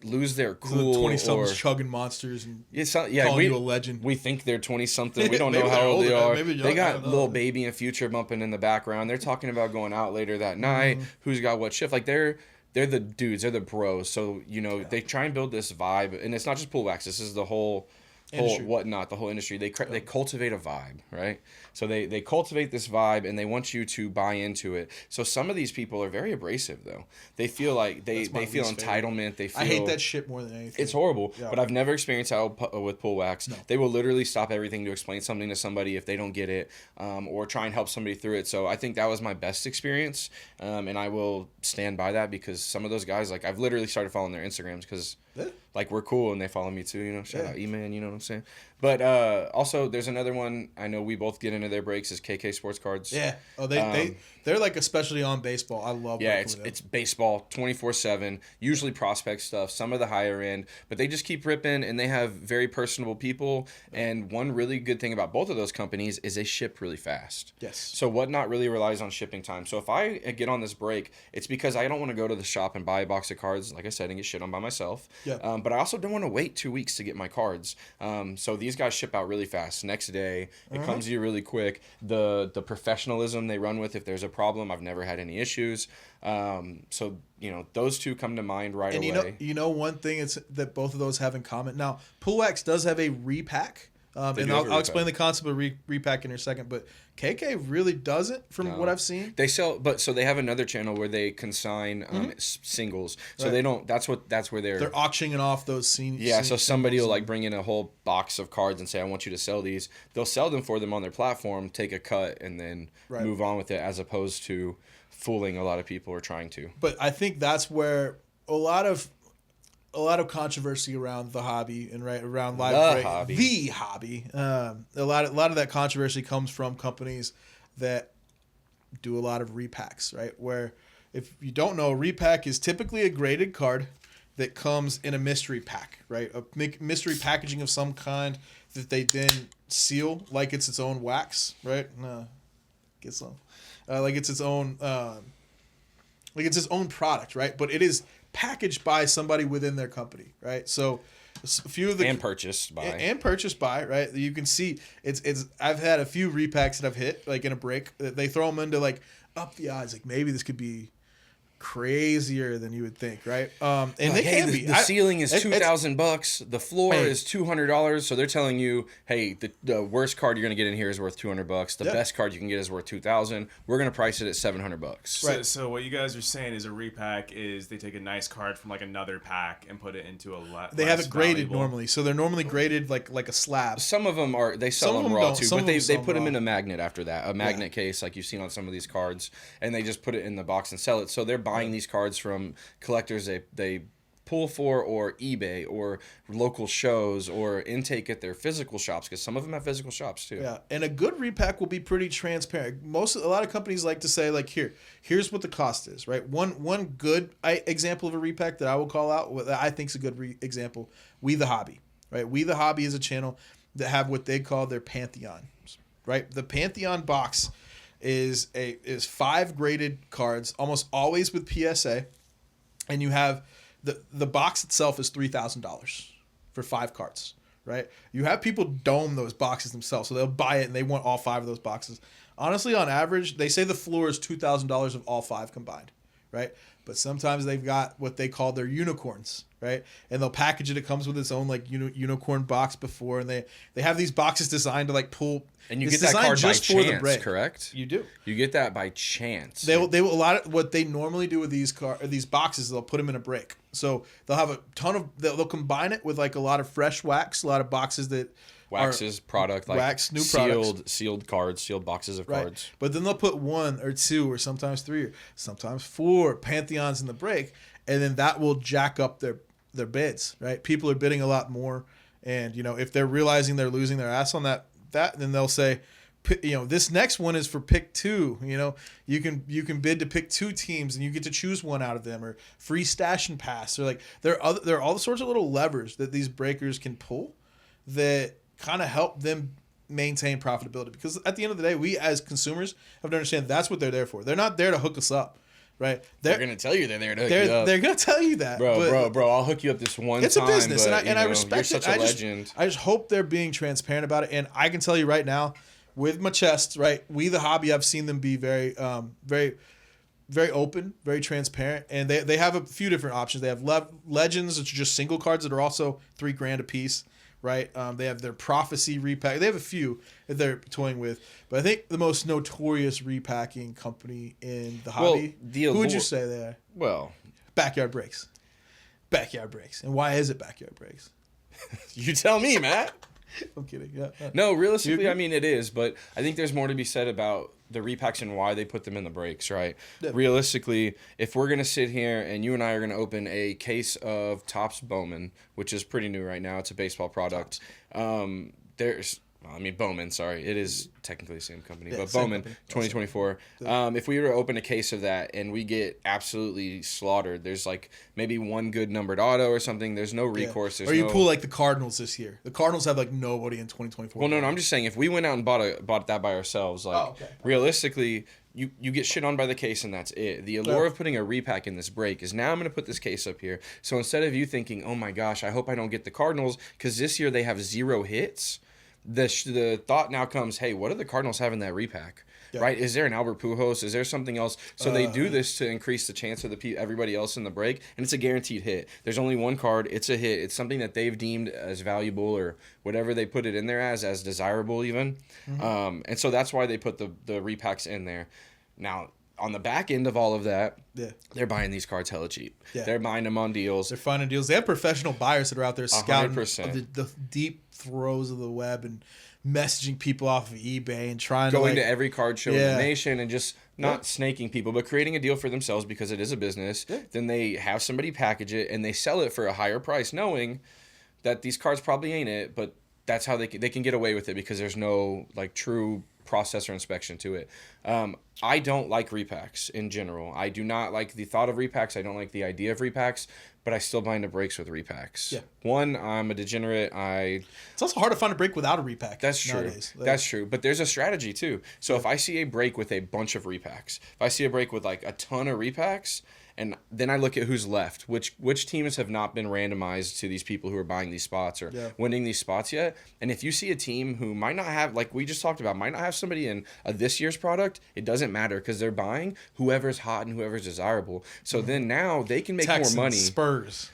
Lose their cool. 20-somethings chugging monsters and calling you a legend. We think they're 20-something. We don't know how old they are. They got Lil Baby and Future bumping in the background. They're talking about going out later that night. Who's got what shift. Like, they're the dudes, they're the bros. So, they try and build this vibe. And it's not just Pool-X. This is the whole Whatnot, the whole industry. They cultivate a vibe, right? So they cultivate this vibe, and they want you to buy into it. So some of these people are very abrasive, though. They feel like they feel entitlement. They feel, I hate that shit more than anything. It's horrible, but I've never experienced that with Pool-X. No. They will literally stop everything to explain something to somebody if they don't get it, or try and help somebody through it. So I think that was my best experience, and I will stand by that, because some of those guys, like, I've literally started following their Instagrams because like, we're cool and they follow me too, shout out E-Man, you know what I'm saying? But also there's another one I know we both get into their breaks is KK Sports Cards. Yeah. Oh, they're like especially on baseball. I love it's baseball 24/7, usually prospect stuff, some of the higher end, but they just keep ripping, and they have very personable people. And one really good thing about both of those companies is they ship really fast. Yes. So Whatnot really relies on shipping time. So if I get on this break, it's because I don't want to go to the shop and buy a box of cards, like I said, and get shit on by myself. Yeah. But I also don't want to wait 2 weeks to get my cards. So these guys ship out really fast. Next day, it comes to you really quick. The professionalism they run with, if there's a problem, I've never had any issues. So those two come to mind right away. One thing that both of those have in common. Now, Pool-X does have a repack. And I'll explain the concept of repack in a second, but KK really doesn't, from what I've seen. They sell, so they have another channel where they consign singles. So they don't. That's where they're auctioning off those scenes. Yeah. So somebody will bring in a whole box of cards and say, "I want you to sell these." They'll sell them for them on their platform, take a cut, and then move on with it, as opposed to fooling a lot of people or trying to. But I think that's where a lot of controversy around the hobby and around live break, the hobby. A lot of that controversy comes from companies that do a lot of repacks, right? Where if you don't know, a repack is typically a graded card that comes in a mystery pack, right? A mystery packaging of some kind that they then seal like it's its own wax, right? Get some. Like it's its own product, right? But it is packaged by somebody within their company, right? So a few of the purchased by, right? You can see it's I've had a few repacks that I've hit like in a break. They throw them into like up the odds, like maybe this could be crazier than you would think, right? And they can be. The ceiling is $2,000. The floor is $200. So they're telling you, hey, the worst card you're gonna get in here is worth $200. The best card you can get is worth $2,000. We're gonna price it at $700. Right. So what you guys are saying is a repack is they take a nice card from like another pack and put it into a lot. They have it graded normally, so they're normally graded like a slab. Some of them they sell them raw too, but they put them in a magnet after that, a magnet case like you've seen on some of these cards, and they just put it in the box and sell it. So they're buying these cards from collectors they pull for, or eBay, or local shows, or intake at their physical shops, because some of them have physical shops too. Yeah, and a good repack will be pretty transparent. A lot of companies like to say like here's what the cost is, right? One good example of a repack that I will call out that I think is a good example, We the Hobby, right? We the Hobby is a channel that have what they call their Pantheon, right? The Pantheon box is 5 graded cards, almost always with PSA, and you have the box itself is $3,000 for 5 cards, right? You have people dome those boxes themselves, so they'll buy it and they want all 5 of those boxes. Honestly, on average, they say the floor is $2,000 of all 5 combined, right? But sometimes they've got what they call their unicorns, right? And they'll package it. It comes with its own like unicorn box before, and they have these boxes designed to like pull. And you get that card by chance, correct? You do. You get that by chance. They will a lot of what they normally do with these boxes. They'll put them in a break, so they'll have a ton of. They'll combine it with like a lot of fresh wax, a lot of boxes that. Waxes, product, like wax, new products. Sealed cards, sealed boxes of cards. But then they'll put 1 or 2 or sometimes 3 or sometimes 4 Pantheons in the break, and then that will jack up their bids, right? People are bidding a lot more, and if they're realizing they're losing their ass on that, then they'll say, this next one is for pick 2. You can bid to pick 2 teams, and you get to choose one out of them, or free stash and pass, or like there are all sorts of little levers that these breakers can pull that kind of help them maintain profitability, because at the end of the day, we as consumers have to understand that's what they're there for. They're not there to hook us up, right? They're going to tell you they're there to hook you up. They're going to tell you that. Bro, I'll hook you up this one time. It's a business, and I respect you're it. Such a legend. I just hope they're being transparent about it, and I can tell you right now, with my chest, right, We the Hobby, I've seen them be very, very, very open, very transparent, and they have a few different options. They have Legends, which are just single cards that are also $3,000 a piece. Right, they have their Prophecy repack. They have a few that they're toying with, but I think the most notorious repacking company in the hobby. Who would you say they are? Well, Backyard Breaks. Backyard Breaks, and why is it Backyard Breaks? You tell me, Matt. I'm kidding. Yeah. No, realistically, I mean it is, but I think there's more to be said about the repacks and why they put them in the breaks, right? Yeah. Realistically, if we're gonna sit here and you and I are gonna open a case of Topps Bowman, which is pretty new right now, it's a baseball product. Bowman, sorry. It is technically the same company, but Bowman, 2024. If we were to open a case of that and we get absolutely slaughtered, there's like maybe one good numbered auto or something. There's no recourse. Or you pull like the Cardinals this year. The Cardinals have like nobody in 2024. Well, no, I'm just saying if we went out and bought that by ourselves, realistically, you get shit on by the case and that's it. The allure of putting a repack in this break is now I'm going to put this case up here. So instead of you thinking, oh my gosh, I hope I don't get the Cardinals because this year they have 0 hits. The thought now comes, hey, what do the Cardinals have in that repack? Yeah. Right? Is there an Albert Pujols? Is there something else? So they do this to increase the chance of everybody else in the break, and it's a guaranteed hit. There's only one card. It's a hit. It's something that they've deemed as valuable or whatever they put it in there as desirable even. Mm-hmm. And so that's why they put the repacks in there. Now, on the back end of all of that, they're buying these cards hella cheap. Yeah. They're buying them on deals. They're finding deals. They have professional buyers that are out there scouting the deep throes of the web and messaging people off of eBay and trying going to every card show in the nation and just not snaking people, but creating a deal for themselves because it is a business. Yeah. Then they have somebody package it and they sell it for a higher price, knowing that these cards probably ain't it, but that's how they can get away with it because there's no like true process or inspection to it. I don't like repacks in general. I do not like the thought of repacks. I don't like the idea of repacks, but I still buy into breaks with repacks. Yeah. One, I'm a degenerate. It's also hard to find a break without a repack. That's true. Nowadays. That's true. But there's a strategy too. So if I see a break with a bunch of repacks, if I see a break with like a ton of repacks, and then I look at who's left, which teams have not been randomized to these people who are buying these spots or winning these spots yet. And if you see a team who might not have, like we just talked about, might not have somebody in this year's product, it doesn't matter because they're buying whoever's hot and whoever's desirable. So then now they can make Texans, more money. Spurs.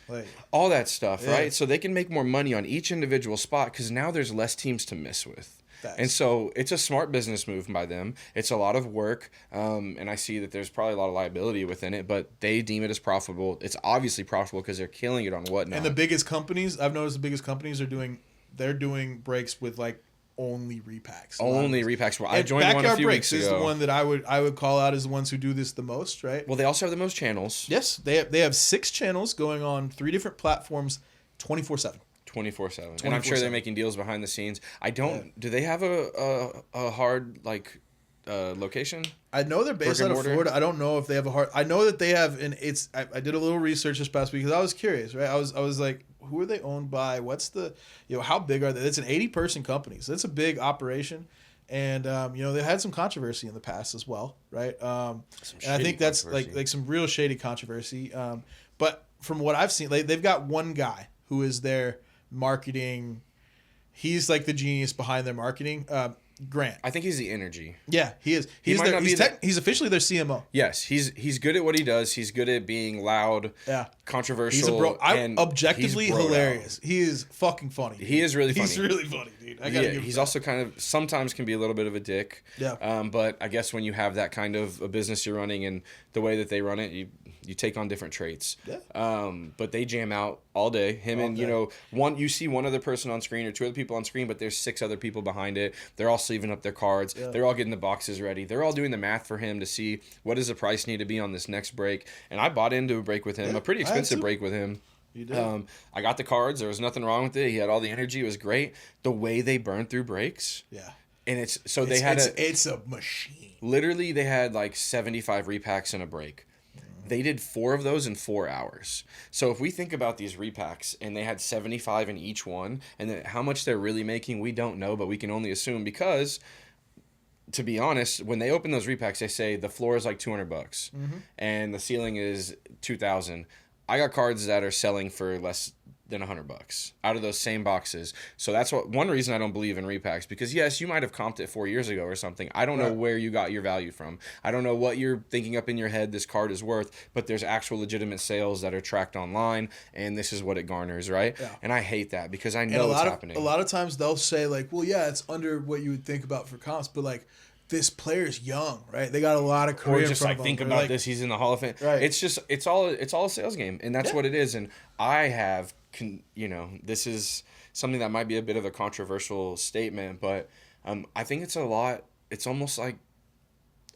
All that stuff, right? So they can make more money on each individual spot because now there's less teams to mess with. Facts. And so it's a smart business move by them. It's a lot of work, and I see that there's probably a lot of liability within it, but they deem it as profitable. It's obviously profitable because they're killing it on whatnot. And the biggest companies, I've noticed the biggest companies they're doing breaks with like only repacks. Only repacks. Well, I And joined one a Backyard few Breaks weeks is ago. the one that I would call out as the ones who do this the most, right? Well, they also have the most channels. Yes, they have 6 channels going on 3 different platforms, 24/7. 24/7. And I'm sure they're 24/7. making deals behind the scenes. I don't. Do they have a hard like location? I know they're based Brick and out of mortar? Florida. I don't know if they have a hard. I know that they have, and I did a little research this past week because I was curious, right? I was like, who are they owned by? What's the, how big are they? It's an 80-person company, so it's a big operation, and they had some controversy in the past as well, right? And I think that's like some real shady controversy. But from what I've seen, they've got one guy who is their marketing. He's like the genius behind their marketing. Grant. I think he's the energy. Yeah, he is. He's officially their CMO. Yes, he's good at what he does. He's good at being loud, controversial. He's a bro. And objectively he's broed hilarious. out. He is fucking funny. Dude. He is really funny. He's really funny, dude. I gotta give him he's that. also kind of sometimes can be a little bit of a dick. Yeah. But I guess when you have that kind of a business you're running and the way that they run it, you take on different traits. Yeah. But they jam out all day. Him All and day. you see one other person on screen or 2 other people on screen, but there's 6 other people behind it. They're all sleeving up their cards. Yeah. They're all getting the boxes ready. They're all doing the math for him to see what does the price need to be on this next break. And I bought into a break with him, a pretty expensive break with him. You did. I got the cards. There was nothing wrong with it. He had all the energy. It was great. The way they burned through breaks. Yeah. And it's a machine. literally they had like 75 repacks in a break. They did 4 of those in 4 hours. So if we think about these repacks and they had 75 in each one, and then how much they're really making, we don't know, but we can only assume because, to be honest, when they open those repacks, they say the floor is like $200 and the ceiling is $2,000. I got cards that are selling for less than $100 out of those same boxes. So that's one reason I don't believe in repacks, because yes, you might have comped it 4 years ago or something. I don't know where you got your value from. I don't know what you're thinking up in your head this card is worth, but there's actual legitimate sales that are tracked online, and this is what it garners, right? Yeah. And I hate that because I know what's happening. A lot of times they'll say like, well, yeah, it's under what you would think about for comps, but like, this player's young, right? They got a lot of career Or in just front like of think them. about Like, this, he's in the Hall of Fame. Right. It's all a sales game, and that's what it is. And I have, this is something that might be a bit of a controversial statement, but I think it's almost like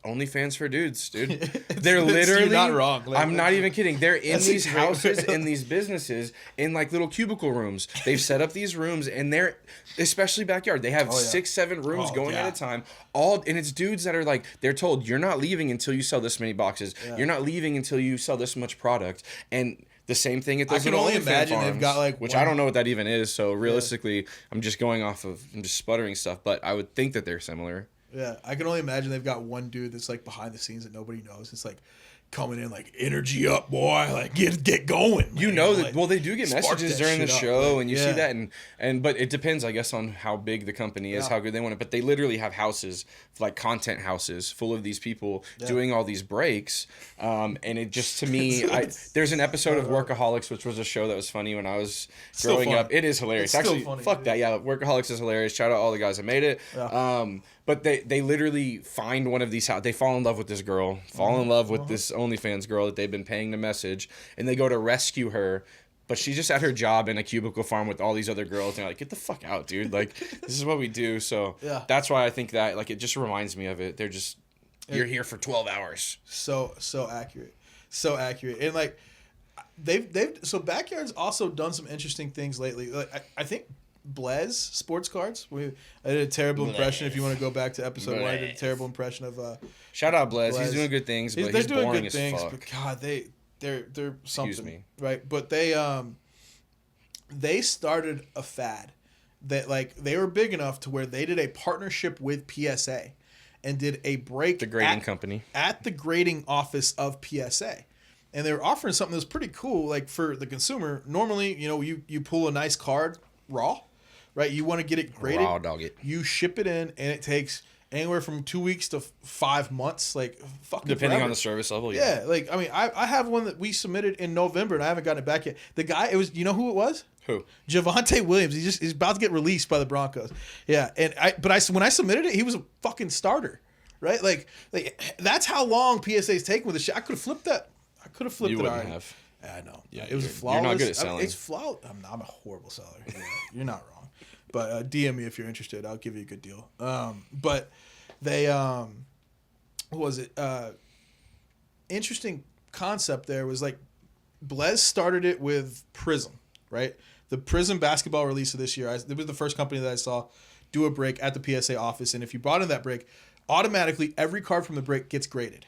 OnlyFans for dudes, dude. They're literally. You're not wrong. Like, I'm not even kidding. They're in That's a these great houses, way. in these businesses, in like little cubicle rooms. They've set up these rooms, and they're, especially backyard, they have 6-7 rooms going at a time. And it's dudes that are like, they're told, you're not leaving until you sell this many boxes. Yeah. You're not leaving until you sell this much product. And the same thing at those I can little only OnlyFans imagine they've farms, got, like, which one- I don't know what that even is. So realistically, I'm just sputtering stuff, but I would think that they're similar. Yeah, I can only imagine they've got one dude that's like behind the scenes that nobody knows. It's like coming in like, energy up, boy, like get going. You man. know that. Like, Well, they do get spark messages that during the shit up. show, Like, and you see that, but it depends, I guess, on how big the company is, how good they want it. But they literally have houses, like content houses, full of these people doing all these breaks, and it just, to me, there's an episode of Workaholics, which was a show that was funny when I was growing up. It is hilarious. It's still Actually, funny, fuck dude. that. Yeah, Workaholics is hilarious. Shout out all the guys that made it. Yeah. But they literally find one of these houses. They fall in love with this girl, fall in love with this OnlyFans girl that they've been paying to message, and they go to rescue her. But she's just at her job in a cubicle farm with all these other girls, and they're like, get the fuck out, dude. Like, this is what we do. So that's why I think that, like, it just reminds me of it. They're just, you're here for 12 hours. So accurate. So accurate. And like they've so Backyard's also done some interesting things lately. Like I think Blaze sports cards. I did a terrible impression. If you want to go back to episode 1, I did a terrible impression of. Shout out Blaze. He's doing good things, but he's doing boring good things. Fuck. But God, they're something. Excuse me. Right, but they started a fad that like they were big enough to where they did a partnership with PSA and did a break the grading company at the grading office of PSA. And they were offering something that's pretty cool, like for the consumer. Normally, you pull a nice card raw, right? You want to get it graded. Raw dog it. You ship it in, and it takes anywhere from 2 weeks to 5 months, like fucking depending forever. on the service level. Yeah, like I mean, I have one that we submitted in November, and I haven't gotten it back yet. The guy, it was, you know who it was? Who? Javonte Williams. He's about to get released by the Broncos. Yeah, and when I submitted it, he was a fucking starter, right? Like that's how long PSA's taking with the shit. I could have flipped that. I could have flipped you it wouldn't already. have. Yeah, I know. Yeah, it was flawless. You're not good at selling. I mean, it's flawless. I'm a horrible seller. Yeah, you're not wrong. But DM me if you're interested. I'll give you a good deal. But they what was it? Interesting concept there was like Blaze started it with Prism, right? The Prism basketball release of this year. It was the first company that I saw do a break at the PSA office, and if you bought in that break, automatically every card from the break gets graded.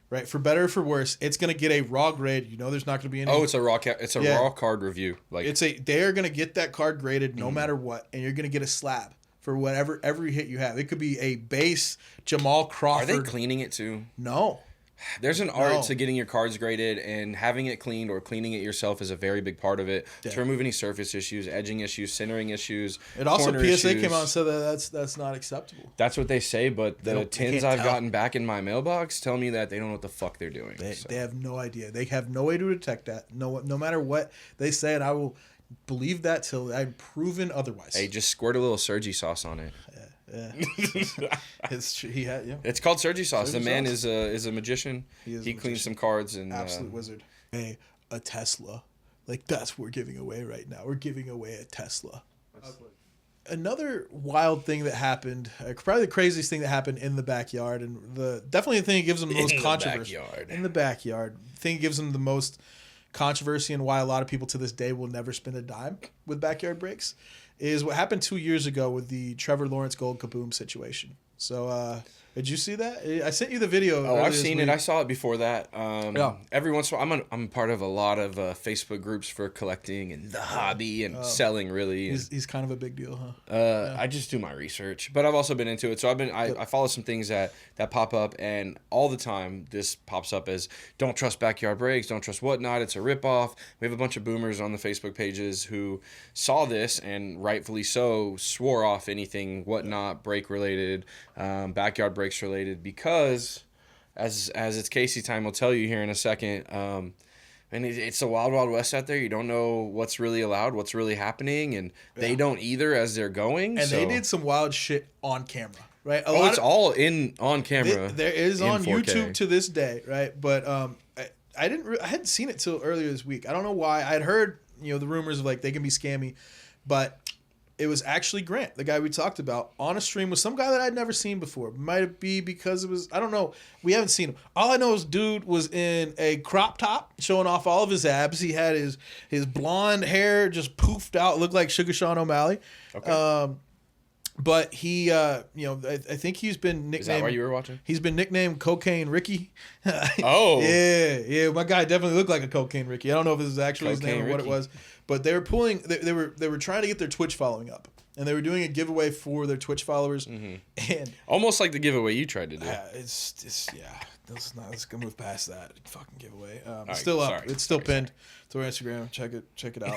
Right, for better or for worse, it's gonna get a raw grade. There's not gonna be any. Oh, it's a raw. It's a raw card review. Like they're gonna get that card graded no matter what, and you're gonna get a slab for whatever every hit you have. It could be a base Jamal Crawford. Are they cleaning it too? No. There's an art to getting your cards graded, and having it cleaned or cleaning it yourself is a very big part of it to remove any surface issues, edging issues, centering issues. It also PSA issues. came out and said that that's not acceptable. That's what they say, but the tins I've gotten back in my mailbox tell me that they don't know what the fuck they're doing. They have no idea. They have no way to detect that. No matter what they say, and I will believe that till I'm proven otherwise. Hey, just squirt a little Sergi sauce on it. Yeah. It's called Sergi sauce. The man is a magician. He cleans some cards and absolute wizard. A Tesla, like that's what we're giving away right now. We're giving away a Tesla. Another wild thing that happened, probably the craziest thing that happened in the backyard, and definitely the thing that gives them the most controversy in the backyard. Thing that gives them the most controversy and why a lot of people to this day will never spend a dime with backyard breaks is what happened 2 years ago with the Trevor Lawrence Gold Kaboom situation. So, did you see that? I sent you the video. Oh, I've seen it. I saw it before that. Yeah. Every once in a while, I'm part of a lot of Facebook groups for collecting and the hobby and selling. Really, he's kind of a big deal, huh? I just do my research, but I've also been into it. So I follow some things that pop up, and all the time this pops up as don't trust backyard breaks, don't trust whatnot. It's a ripoff. We have a bunch of boomers on the Facebook pages who saw this and rightfully so swore off anything whatnot break related. Backyard breaks related because as it's Caseytime will tell you here in a second, and it's a wild west out there. You don't know what's really allowed, what's really happening, and they don't either as they're going. And they did some wild shit on camera, right? It's all on camera. There is on 4K. YouTube to this day, right? But I hadn't seen it till earlier this week. I don't know why. I'd heard the rumors of like they can be scammy, but it was actually Grant, the guy we talked about, on a stream with some guy that I'd never seen before. Might be because it was, I don't know. We haven't seen him. All I know is dude was in a crop top showing off all of his abs. He had his blonde hair just poofed out, looked like Sugar Sean O'Malley. Okay. But he, I think he's been nicknamed. Is that why you were watching? He's been nicknamed Cocaine Ricky. Oh. Yeah. My guy definitely looked like a Cocaine Ricky. I don't know if this is actually his name or what it was. But they were pulling. They were trying to get their Twitch following up, and they were doing a giveaway for their Twitch followers. Mm-hmm. And almost like the giveaway you tried to do. Let's go move past that fucking giveaway. It's right, still up. sorry. It's still pinned to our Instagram. Check it out.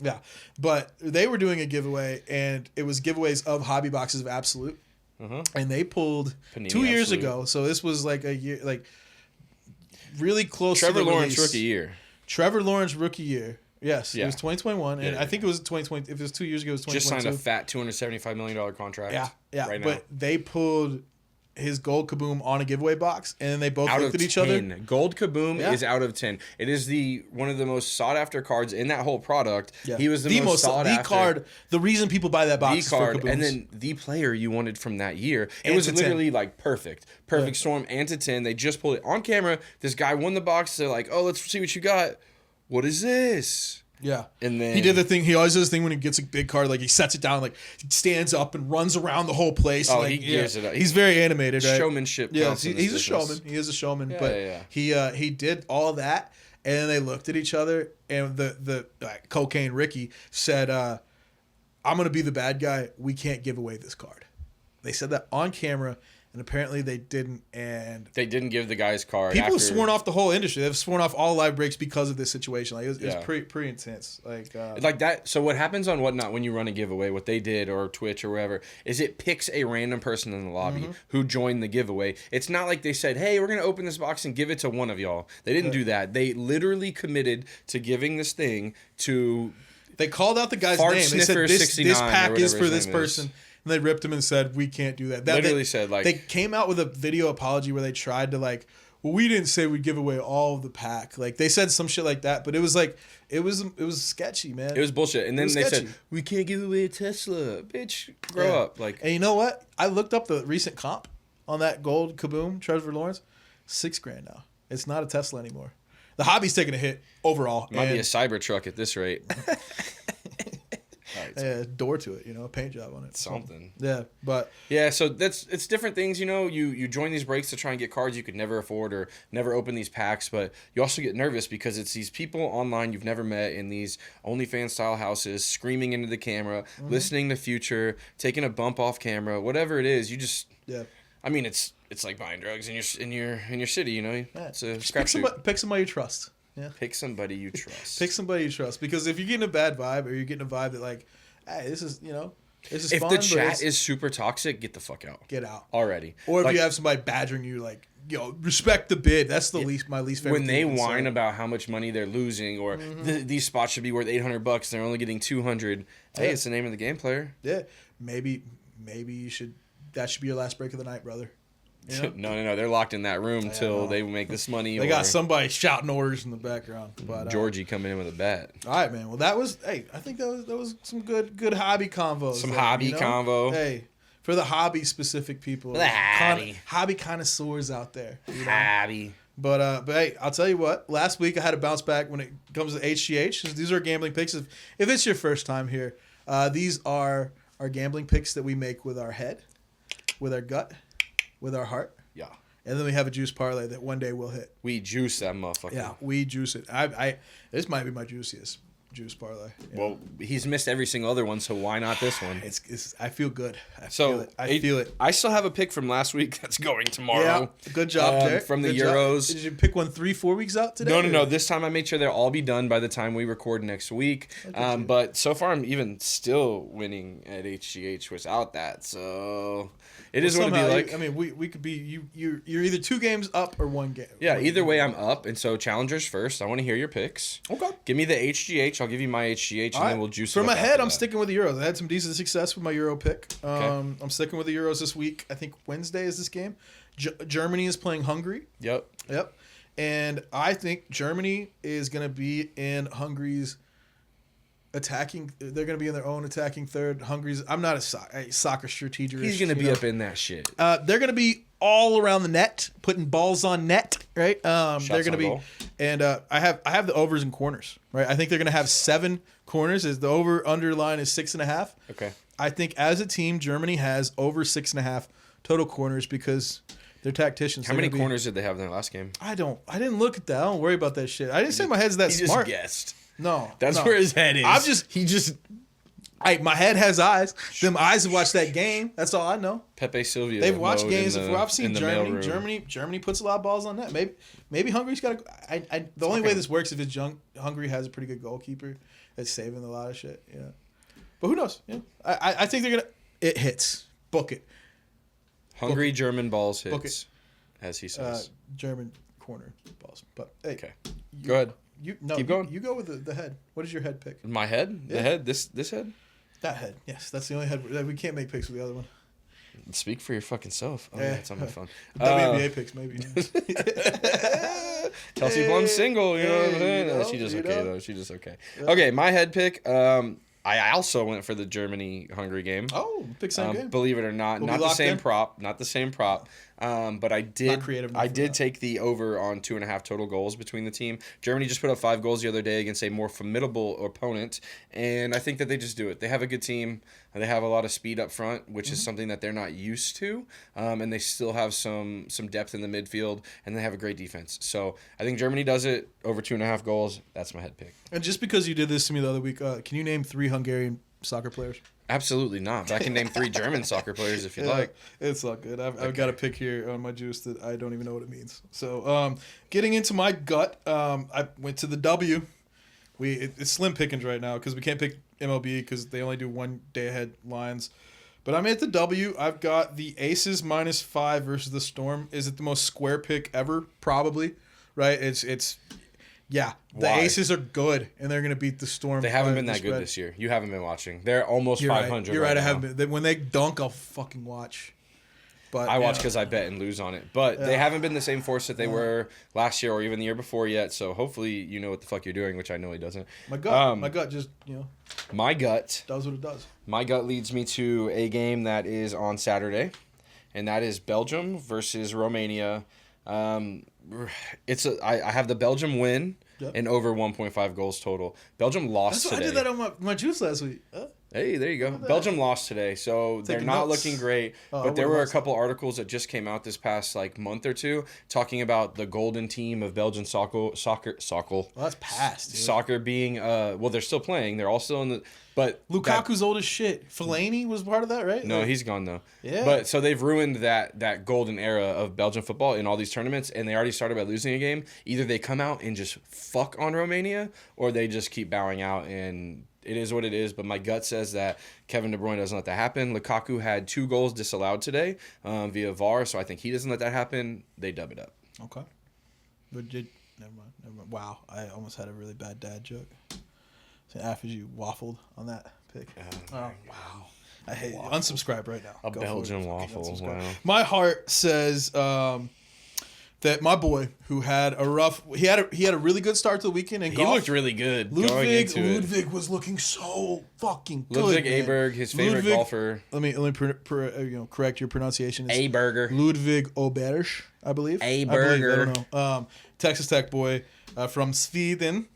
Yeah, but they were doing a giveaway, and it was giveaways of hobby boxes of Absolute, and they pulled Panini 2 years Absolute. ago. So this was like a year, like really close. Trevor to the Lawrence release. rookie year. Trevor Lawrence rookie year. Yes, Yeah. it was 2021, and Yeah. I think it was 2020. If it was 2 years ago, it was 2022. Just signed a fat $275 million contract. Yeah. Right But now. they pulled his Gold Kaboom on a giveaway box, and then they both Out looked of at each 10. other. Gold Kaboom Yeah. is out of 10. It is one of the most sought after cards in that whole product. Yeah. He was the most sought after. card. The reason people buy that box The is card, for Kabooms. and then the player you wanted from that year. It And was to 10. literally like perfect storm and to 10. They just pulled it on camera. This guy won the box. They're like, "Oh, let's see what you got. What is this?" Yeah. And then he did the thing. He always does the thing when he gets a big card, like he sets it down, like he stands up and runs around the whole place. Oh, like, he gears it up. He's very animated, right? Showmanship. Yeah, counts in this he's a business. showman. He is a showman. Yeah, but yeah. he did all that, and then they looked at each other, and the cocaine Ricky said, "I'm gonna be the bad guy. We can't give away this card." They said that on camera. And apparently they didn't, and they didn't give the guy's card. People have sworn off the whole industry. They've sworn off all live breaks because of this situation. Like it was pretty intense. Like that. So what happens on Whatnot when you run a giveaway? What they did, or Twitch or wherever, is it picks a random person in the lobby who joined the giveaway. It's not like they said, "Hey, we're gonna open this box and give it to one of y'all." They didn't do that. They literally committed to giving this thing to. They called out the guy's name. They said this pack is for this person. And they ripped him and said, we can't do that. Literally said, like... They came out with a video apology where they tried to, like, well, we didn't say we'd give away all of the pack. Like, they said some shit like that, but it was, like, it was sketchy, man. It was bullshit. And then they said, we can't give away a Tesla. Bitch, grow up. Like, and you know what? I looked up the recent comp on that gold Kaboom, Trevor Lawrence. $6,000 now. It's not a Tesla anymore. The hobby's taking a hit overall. It might be a Cybertruck at this rate. Yeah, door to it, a paint job on it. Something. Yeah, but yeah, so it's different things, You join these breaks to try and get cards you could never afford or never open these packs, but you also get nervous because it's these people online you've never met in these OnlyFans style houses, screaming into the camera, listening to Future, taking a bump off camera, whatever it is. You just I mean, it's like buying drugs in your city, It's a crapshoot. Pick somebody you trust. Yeah. Pick somebody you trust. Pick somebody you trust, because if you're getting a bad vibe or you're getting a vibe that like, hey, this is if fun, the chat is super toxic, get the fuck out. Get out already. Or if you have somebody badgering you, like, respect the bid. That's my least favorite. When they whine about how much money they're losing, or these spots should be worth $800, they're only getting $200. Hey, it's the name of the game, player. Yeah, maybe you should. That should be your last break of the night, brother. No. They're locked in that room till they make this money. They got somebody shouting orders in the background. But Georgie coming in with a bat. All right, man. Well, that was. Hey, I think that was some good hobby convos. Some hobby convo. Hey, for the hobby specific people, the hobby connoisseurs out there. Hobby. But hey, I'll tell you what. Last week I had to bounce back when it comes to HGH. These are gambling picks. If it's your first time here, these are our gambling picks that we make with our head, with our gut, with our heart. Yeah. And then we have a juice parlay that one day we'll hit. We juice that motherfucker. Yeah, we juice it. This might be my juiciest juice parlay. Yeah. Well, he's missed every single other one, so why not this one? It's I feel good. I feel it. I still have a pick from last week that's going tomorrow. Yeah, good job, Derek. From the good Euros. Job. Did you pick one 3-4 weeks out today? No. This time I made sure they'll all be done by the time we record next week. But so far I'm even still winning at HGH without that. So it is what it be like. I mean, we could be you're either 2 games up or 1 game. Yeah, either way I'm up. And so challengers first. I want to hear your picks. Okay. Give me the HGH. I'll give you my HGH, and then we'll juice it from up my head. I'm that. sticking with the Euros. I had some decent success with my Euro pick. I'm sticking with the Euros this week. I think Wednesday is this game. Germany is playing Hungary. Yep. And I think Germany is going to be in Hungary's attacking. They're going to be in their own attacking third. Hungary's. I'm not a soccer strategist. He's going to be up in that shit. They're going to be all around the net, putting balls on net, right? They're going to be, goal. And I have the overs and corners, right? I think they're going to have 7 corners. Is the over underline is 6.5. Okay. I think as a team, Germany has over 6.5 total corners because they're tacticians. How many corners did they have in their last game? I didn't look at that. I don't worry about that shit. I didn't say my head's that smart. He just guessed. No, that's where his head is. My head has eyes. Them eyes have watched that game. That's all I know. Pepe Silvia. They've watched games before. I've seen Germany. Germany puts a lot of balls on that. Maybe Hungary's got a. The only way this works if it's Hungary has a pretty good goalkeeper that's saving a lot of shit. Yeah, but who knows? Yeah, I think they're gonna. It hits. Book it. Hungry German balls hits, as he says. German corner balls. But hey, okay, go ahead. Keep going. You go with the head. What is your head pick? My head? Yeah. The head? This head? That head. Yes, that's the only head. We can't make picks with the other one. Speak for your fucking self. Oh, yeah, it's on my phone. WNBA picks, maybe. Kelsey Plum's single. You know what I'm saying? She's just okay, though. She's just okay. Yeah. Okay, my head pick. I also went for the Germany-Hungary game. Oh, pick same game. Believe it or not, not the same prop. Not the same prop. But I did take the over on 2.5 total goals between the team. Germany just put up 5 goals the other day against a more formidable opponent, and I think that they just do it. They have a good team. They have a lot of speed up front, which is something that they're not used to, and they still have some depth in the midfield, and they have a great defense. So I think Germany does it over 2.5 goals. That's my head pick. And just because you did this to me the other week, can you name 3 Hungarian soccer players? Absolutely not. But I can name 3 German soccer players if you'd like. It's all good. I've got a pick here on my juice that I don't even know what it means. So, getting into my gut, I went to the W. It's slim pickings right now because we can't pick MLB because they only do 1 day ahead lines. But I'm at the W. I've got the Aces -5 versus the Storm. Is it the most square pick ever? Probably, right? Yeah, the Why? Aces are good, and they're going to beat the Storm. They haven't been that good this year. You haven't been watching. They're almost 500. You're right. Now. I haven't been. When they dunk, I'll fucking watch. But I watch because I bet and lose on it. But they haven't been the same force that they were last year or even the year before yet. So hopefully you know what the fuck you're doing, which I know he doesn't. My gut just My gut does what it does. My gut leads me to a game that is on Saturday, and that is Belgium versus Romania. I have the Belgium win and over 1.5 goals total. Belgium lost today. I did that on my juice last week. Hey, there you go. Belgium lost today, so they're not looking great. But there were a couple articles that just came out this past month or two talking about the golden team of Belgian soccer. Well, that's past. Dude. Soccer being they're still playing. They're all still in the. But Lukaku's old as shit. Fellaini was part of that, right? No, he's gone though. Yeah. But so they've ruined that golden era of Belgian football in all these tournaments, and they already started by losing a game. Either they come out and just fuck on Romania, or they just keep bowing out, and it is what it is. But my gut says that Kevin De Bruyne doesn't let that happen. Lukaku had 2 goals disallowed today via VAR, so I think he doesn't let that happen. They dub it up. Okay. But never mind. Wow, I almost had a really bad dad joke. So after you waffled on that pick. Wow. I hate it. Unsubscribe right now. A Belgian waffle. Wow. My heart says that my boy, who had he had a really good start to the weekend in golf. He looked really good going into it. Ludwig was looking so fucking good. Ludwig Aberg, his favorite golfer. Let me correct your pronunciation. Aberger. Ludwig Obersch, I believe. Aberger. I don't know. Texas Tech boy from Sweden.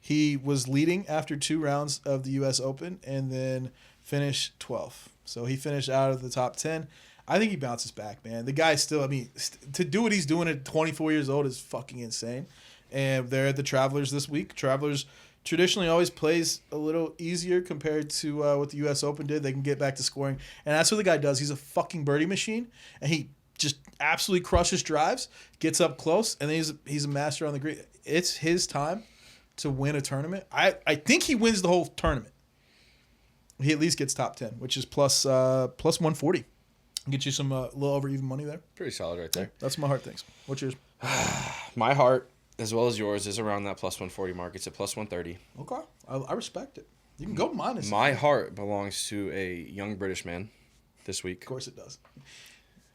He was leading after 2 rounds of the U.S. Open and then finished 12th. So he finished out of the top 10. I think he bounces back, man. The guy still, to do what he's doing at 24 years old is fucking insane. And they're at the Travelers this week. Travelers traditionally always plays a little easier compared to what the U.S. Open did. They can get back to scoring. And that's what the guy does. He's a fucking birdie machine. And he just absolutely crushes drives, gets up close, and then he's a master on the green. It's his time to win a tournament. I think he wins the whole tournament. He at least gets top 10, which is plus 140. Get you some little over even money there. Pretty solid right there. That's my heart thinks. What's yours? My heart, as well as yours, is around that plus 140 mark. It's at plus 130. Okay. I respect it. You can go minus. My heart belongs to a young British man this week. Of course it does.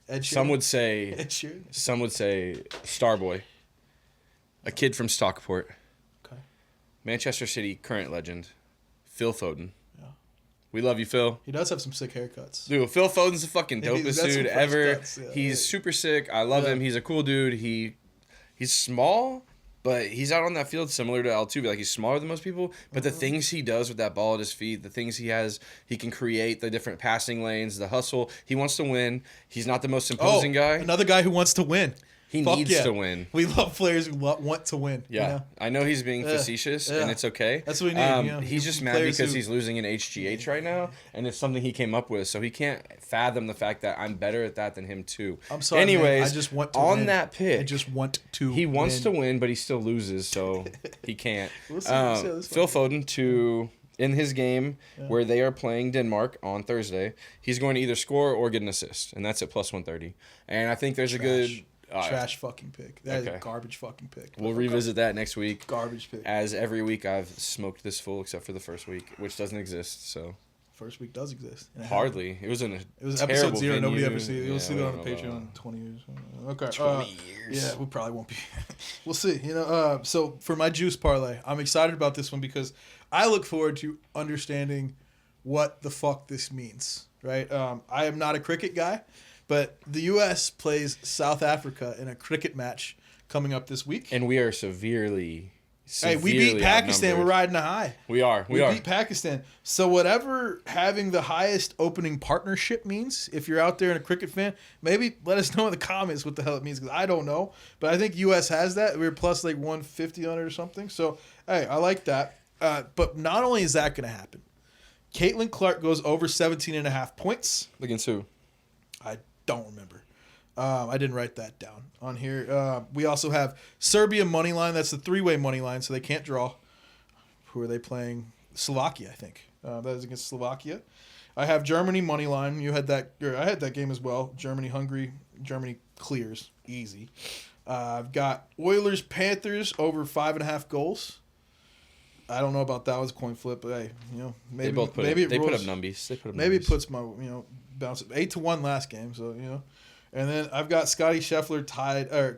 Ed Sheeran. Some would say Ed Sheeran. Some would say Starboy. A kid from Stockport. Okay. Manchester City current legend, Phil Foden. Yeah. We love you, Phil. He does have some sick haircuts. Dude, Phil Foden's the fucking dopest dude ever. Cuts, yeah. He's super sick. I love him. He's a cool dude. He's small, but he's out on that field similar to Altuve. Like, he's smaller than most people, but the things he does with that ball at his feet, the things he can create, the different passing lanes, the hustle. He wants to win. He's not the most imposing guy. Another guy who wants to win. He needs to win. We love players who want to win. Yeah. You know? I know he's being facetious, and it's okay. That's what we need. He's just mad because he's losing in HGH right now, and it's something he came up with, so he can't fathom the fact that I'm better at that than him too. I'm sorry, anyways, man. I just want to on win. that pitch, I just want to he wants to win, but he still loses, so he can't. We'll see Phil Foden in his game where they are playing Denmark on Thursday, he's going to either score or get an assist, and that's at plus 130. And I think there's a good... trash fucking pick. That is a garbage fucking pick. We'll revisit that next week. Garbage pick. As every week I've smoked this full except for the first week, which doesn't exist. So first week does exist. Hardly. It was in It was terrible episode 0. venue. Nobody ever see it. You'll see it on know Patreon about in 20 years. Okay. 20 years. Yeah, we probably won't be. We'll see. So for my juice parlay, I'm excited about this one because I look forward to understanding what the fuck this means. Right. I am not a cricket guy. But the U.S. plays South Africa in a cricket match coming up this week. And we are severely Hey, we beat Pakistan. outnumbered. We're riding a high. We are. We beat Pakistan. So whatever having the highest opening partnership means, if you're out there and a cricket fan, maybe let us know in the comments what the hell it means, because I don't know. But I think U.S. has that. We're plus like 150 on it or something. So, hey, I like that. But not only is that going to happen, Caitlin Clark goes over 17.5 points. Against who? I don't remember. I didn't write that down on here. We also have Serbia money line. That's the 3-way money line, so they can't draw. Who are they playing? Slovakia, I think. That is against Slovakia. I have Germany money line. You had that. I had that game as well. Germany, Hungary. Germany clears easy. I've got Oilers Panthers over 5.5 goals. I don't know about that. It was a coin flip, but hey, maybe They both put maybe up, it they put up rolls. numbies. Maybe it puts my bounce 8-1 last game. So and then I've got Scotty Scheffler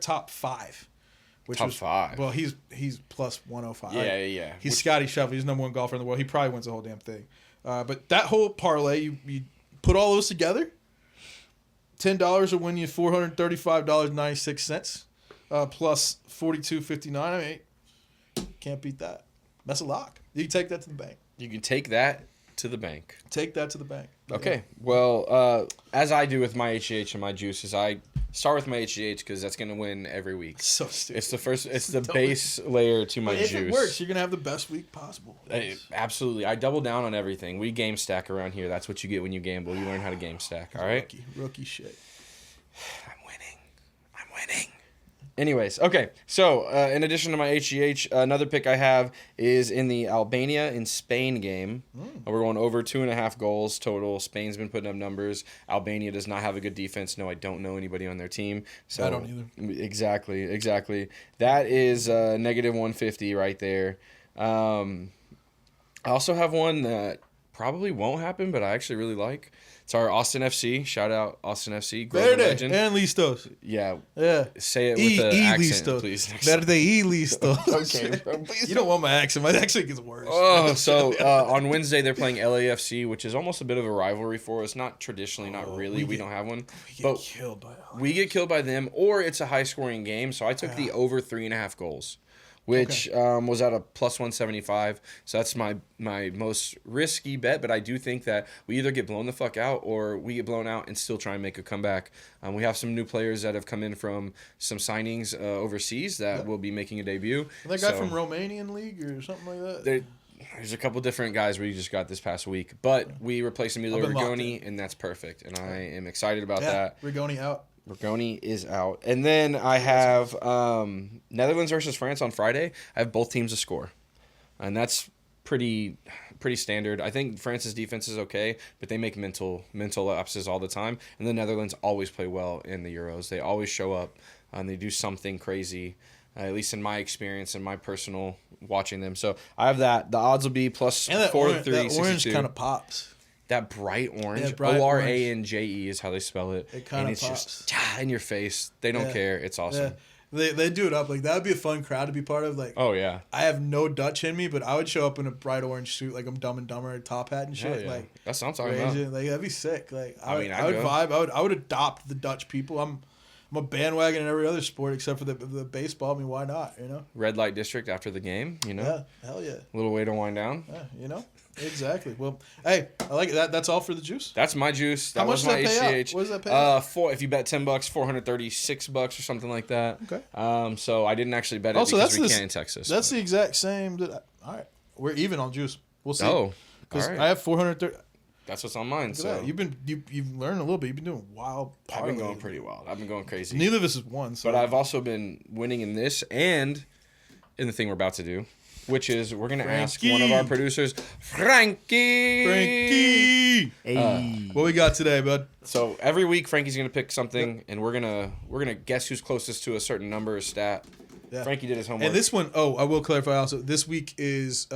top 5. Top 5. Well, he's plus 105. Yeah. He's Scotty Scheffler. He's number 1 golfer in the world. He probably wins the whole damn thing. But that whole parlay, you put all those together, $10 will win you $435.96, plus $42.59. I mean, can't beat that. That's a lock. You can take that to the bank. You can take that to the bank. Take that to the bank. Okay. Well, as I do with my HGH and my juices, I start with my HGH because that's going to win every week. So stupid. It's the base layer to my But if juice. it works, you're going to have the best week possible. Absolutely. I double down on everything. We game stack around here. That's what you get when you gamble. You learn how to game stack. All right? Rookie shit. I'm winning. Anyways, okay. So, in addition to my HGH, another pick I have is in the Albania and Spain game. We're going over 2.5 goals total. Spain's been putting up numbers. Albania does not have a good defense. No, I don't know anybody on their team. So I don't either. Exactly. That is negative 150 right there. I also have one that probably won't happen, but I actually really like. It's our Austin FC. Shout out Austin FC. Growing legend. And Listos. Yeah. Say it with E the accent, Listos. please. Verde y Listos. Okay, bro, please You don't want my accent. My accent gets worse. Oh, so on Wednesday they're playing LAFC, which is almost a bit of a rivalry for us. Not traditionally, not really. We don't have one. But we get killed by them, or it's a high-scoring game. So I took the over 3.5 goals, which was at a plus 175. So that's my most risky bet. But I do think that we either get blown the fuck out or we get blown out and still try and make a comeback. We have some new players that have come in from some signings overseas that will be making a debut. That guy from Romanian League or something like that? There's a couple different guys we just got this past week. But we replaced Emilio Rigoni, and that's perfect. And I am excited about that. Rigoni out. Rigoni is out. And then I have Netherlands versus France on Friday. I have both teams to score. And that's pretty standard. I think France's defense is okay, but they make mental lapses all the time. And the Netherlands always play well in the Euros. They always show up and they do something crazy, at least in my experience and my personal watching them. So I have that. The odds will be plus 4-3. That orange kind of pops. That bright orange, Yeah, bright Orange is how they spell it. It kind of it's pops. just in your face. They don't care. It's awesome. Yeah. They do it up. Like, that would be a fun crowd to be part of. Like, oh, yeah. I have no Dutch in me, but I would show up in a bright orange suit, like I'm Dumb and Dumber, top hat and shit. Yeah. Like, that's what I'm talking about. Like, that'd be sick. Like, I would I'd vibe. I would adopt the Dutch people. I'm a bandwagon in every other sport except for the baseball. I mean, why not? Red light district after the game. Yeah, hell yeah. A little way to wind down. Yeah, exactly. Well, hey, I like it. That's all for the juice. That's my juice. That How was much my does that pay HGH. out? What does that pay out? If you bet $10, $436 or something like that. Okay. So I didn't actually bet it Also, because we can't in Texas. That's the exact same. All right, we're even on juice. We'll see. Oh, because all right. I have 430. That's what's on mine. Look at So that. You've learned a little bit. You've been doing wild. I've been going pretty wild. I've been going crazy. Neither of us has won. So. But I've also been winning in this and in the thing we're about to do, which is we're going to ask one of our producers, Frankie. Hey. What we got today, bud? So every week Frankie's going to pick something, and we're gonna guess who's closest to a certain number or stat. Yeah. Frankie did his homework. And this one, I will clarify also. This week is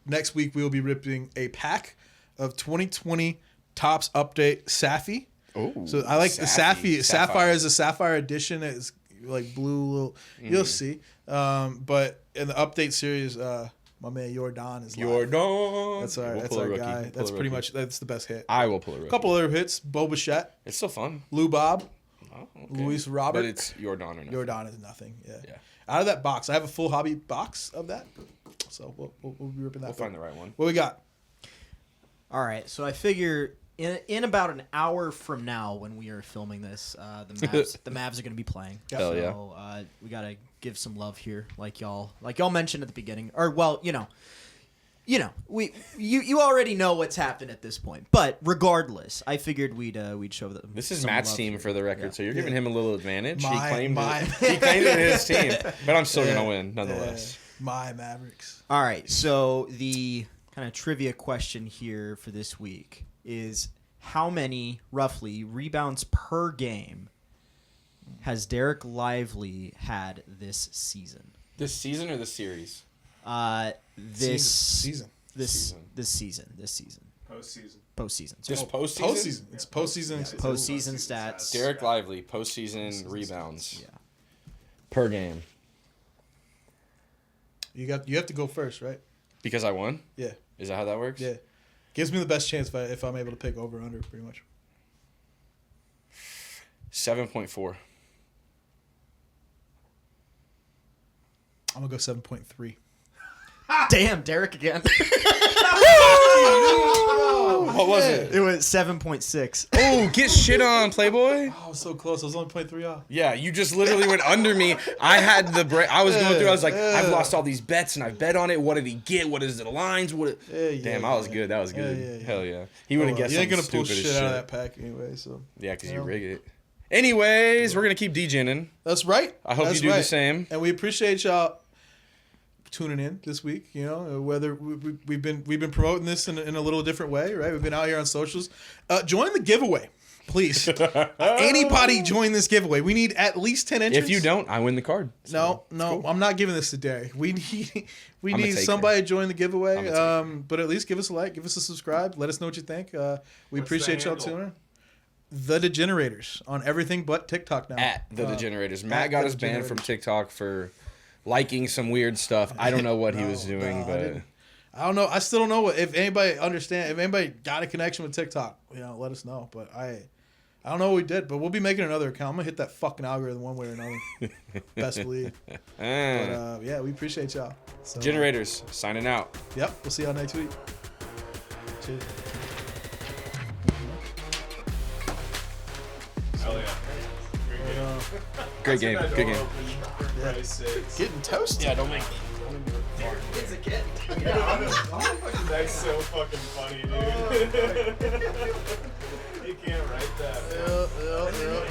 next week we will be ripping a pack of 2020 Topps Update Safi. Oh, So I like the Safi. Sapphire is a Sapphire edition. It's like blue little. You'll see. But in the update series, My man Jordan is live. Jordan. That's our guy. That's pretty much that's the best hit. I will pull a rookie. A couple other hits. Boba Fett, It's still fun. Lou Bob, Oh, okay. Luis Robert. But it's Jordan or nothing. Jordan is nothing. Yeah. Yeah. Out of that box, I have a full hobby box of that. So we'll be ripping that. We'll find the right one. What we got? All right, so I figure in about an hour from now, when we are filming this, the Mavs are going to be playing. Hell yeah. So we got to give some love here, like y'all mentioned at the beginning, or well, you already know what's happened at this point. But regardless, I figured we'd show them. This is some Matt's love team here. for the record, so you're giving him a little advantage. My- he claimed it his team, but I'm still gonna win nonetheless. My Mavericks. All right, so the kind of trivia question here for this week is how many, roughly, rebounds per game has Derek Lively had this season? This season or the series? This season. This Season. season. Postseason. Postseason. This So postseason? Postseason. It's postseason. postseason stats. Derek Lively, postseason rebounds Yeah. per game. You have to go first, right? Because I won? Yeah. Is that how that works? Yeah. Gives me the best chance if I'm able to pick over or under, pretty much. 7.4. I'm gonna go 7.3. Damn, Derek again. What was it? It was 7.6. Oh, get shit on, Playboy. Oh, I was so close. I was only 0.3 off. Yeah, you just literally went under me. I had the break. I was going through. I was like, I've lost all these bets and I bet on it. What did he get? What is the lines? Damn, I was good. That was good. Yeah. Hell yeah. He would have guessed You ain't something gonna pull stupid shit as out of shit. that pack anyway. So Yeah, because you rig it. Anyways, we're gonna keep DJing. that's right. I hope That's you do the right. same. And we appreciate y'all tuning in this week. You know, whether we've been promoting this in a little different way, right? We've been out here on socials. Join the giveaway, please. Anybody join this giveaway? We need at least 10 entrants. If you don't, I win the card. No, cool. I'm not giving this to Derek. We need I'm a taker. somebody to join the giveaway. I'm a taker. But at least give us a like, give us a subscribe. Let us know what you think. We appreciate y'all handle? tuning. The Degenerators on everything but TikTok now. At the Degenerators. Matt at got the us banned from Degenerators. TikTok for liking some weird stuff. I don't know what he was doing, I but didn't. I don't know. I still don't know if anybody understand. If anybody got a connection with TikTok, let us know. But I don't know what we did. But we'll be making another account. I'm gonna hit that fucking algorithm one way or another. Best believe. But yeah, we appreciate y'all. So, Generators signing out. Yep. We'll see y'all next week. Cheers. Hell yeah. Great game. Good game. Getting toasted. Yeah, don't make That's so fucking funny, dude. You can't write that. Yeah.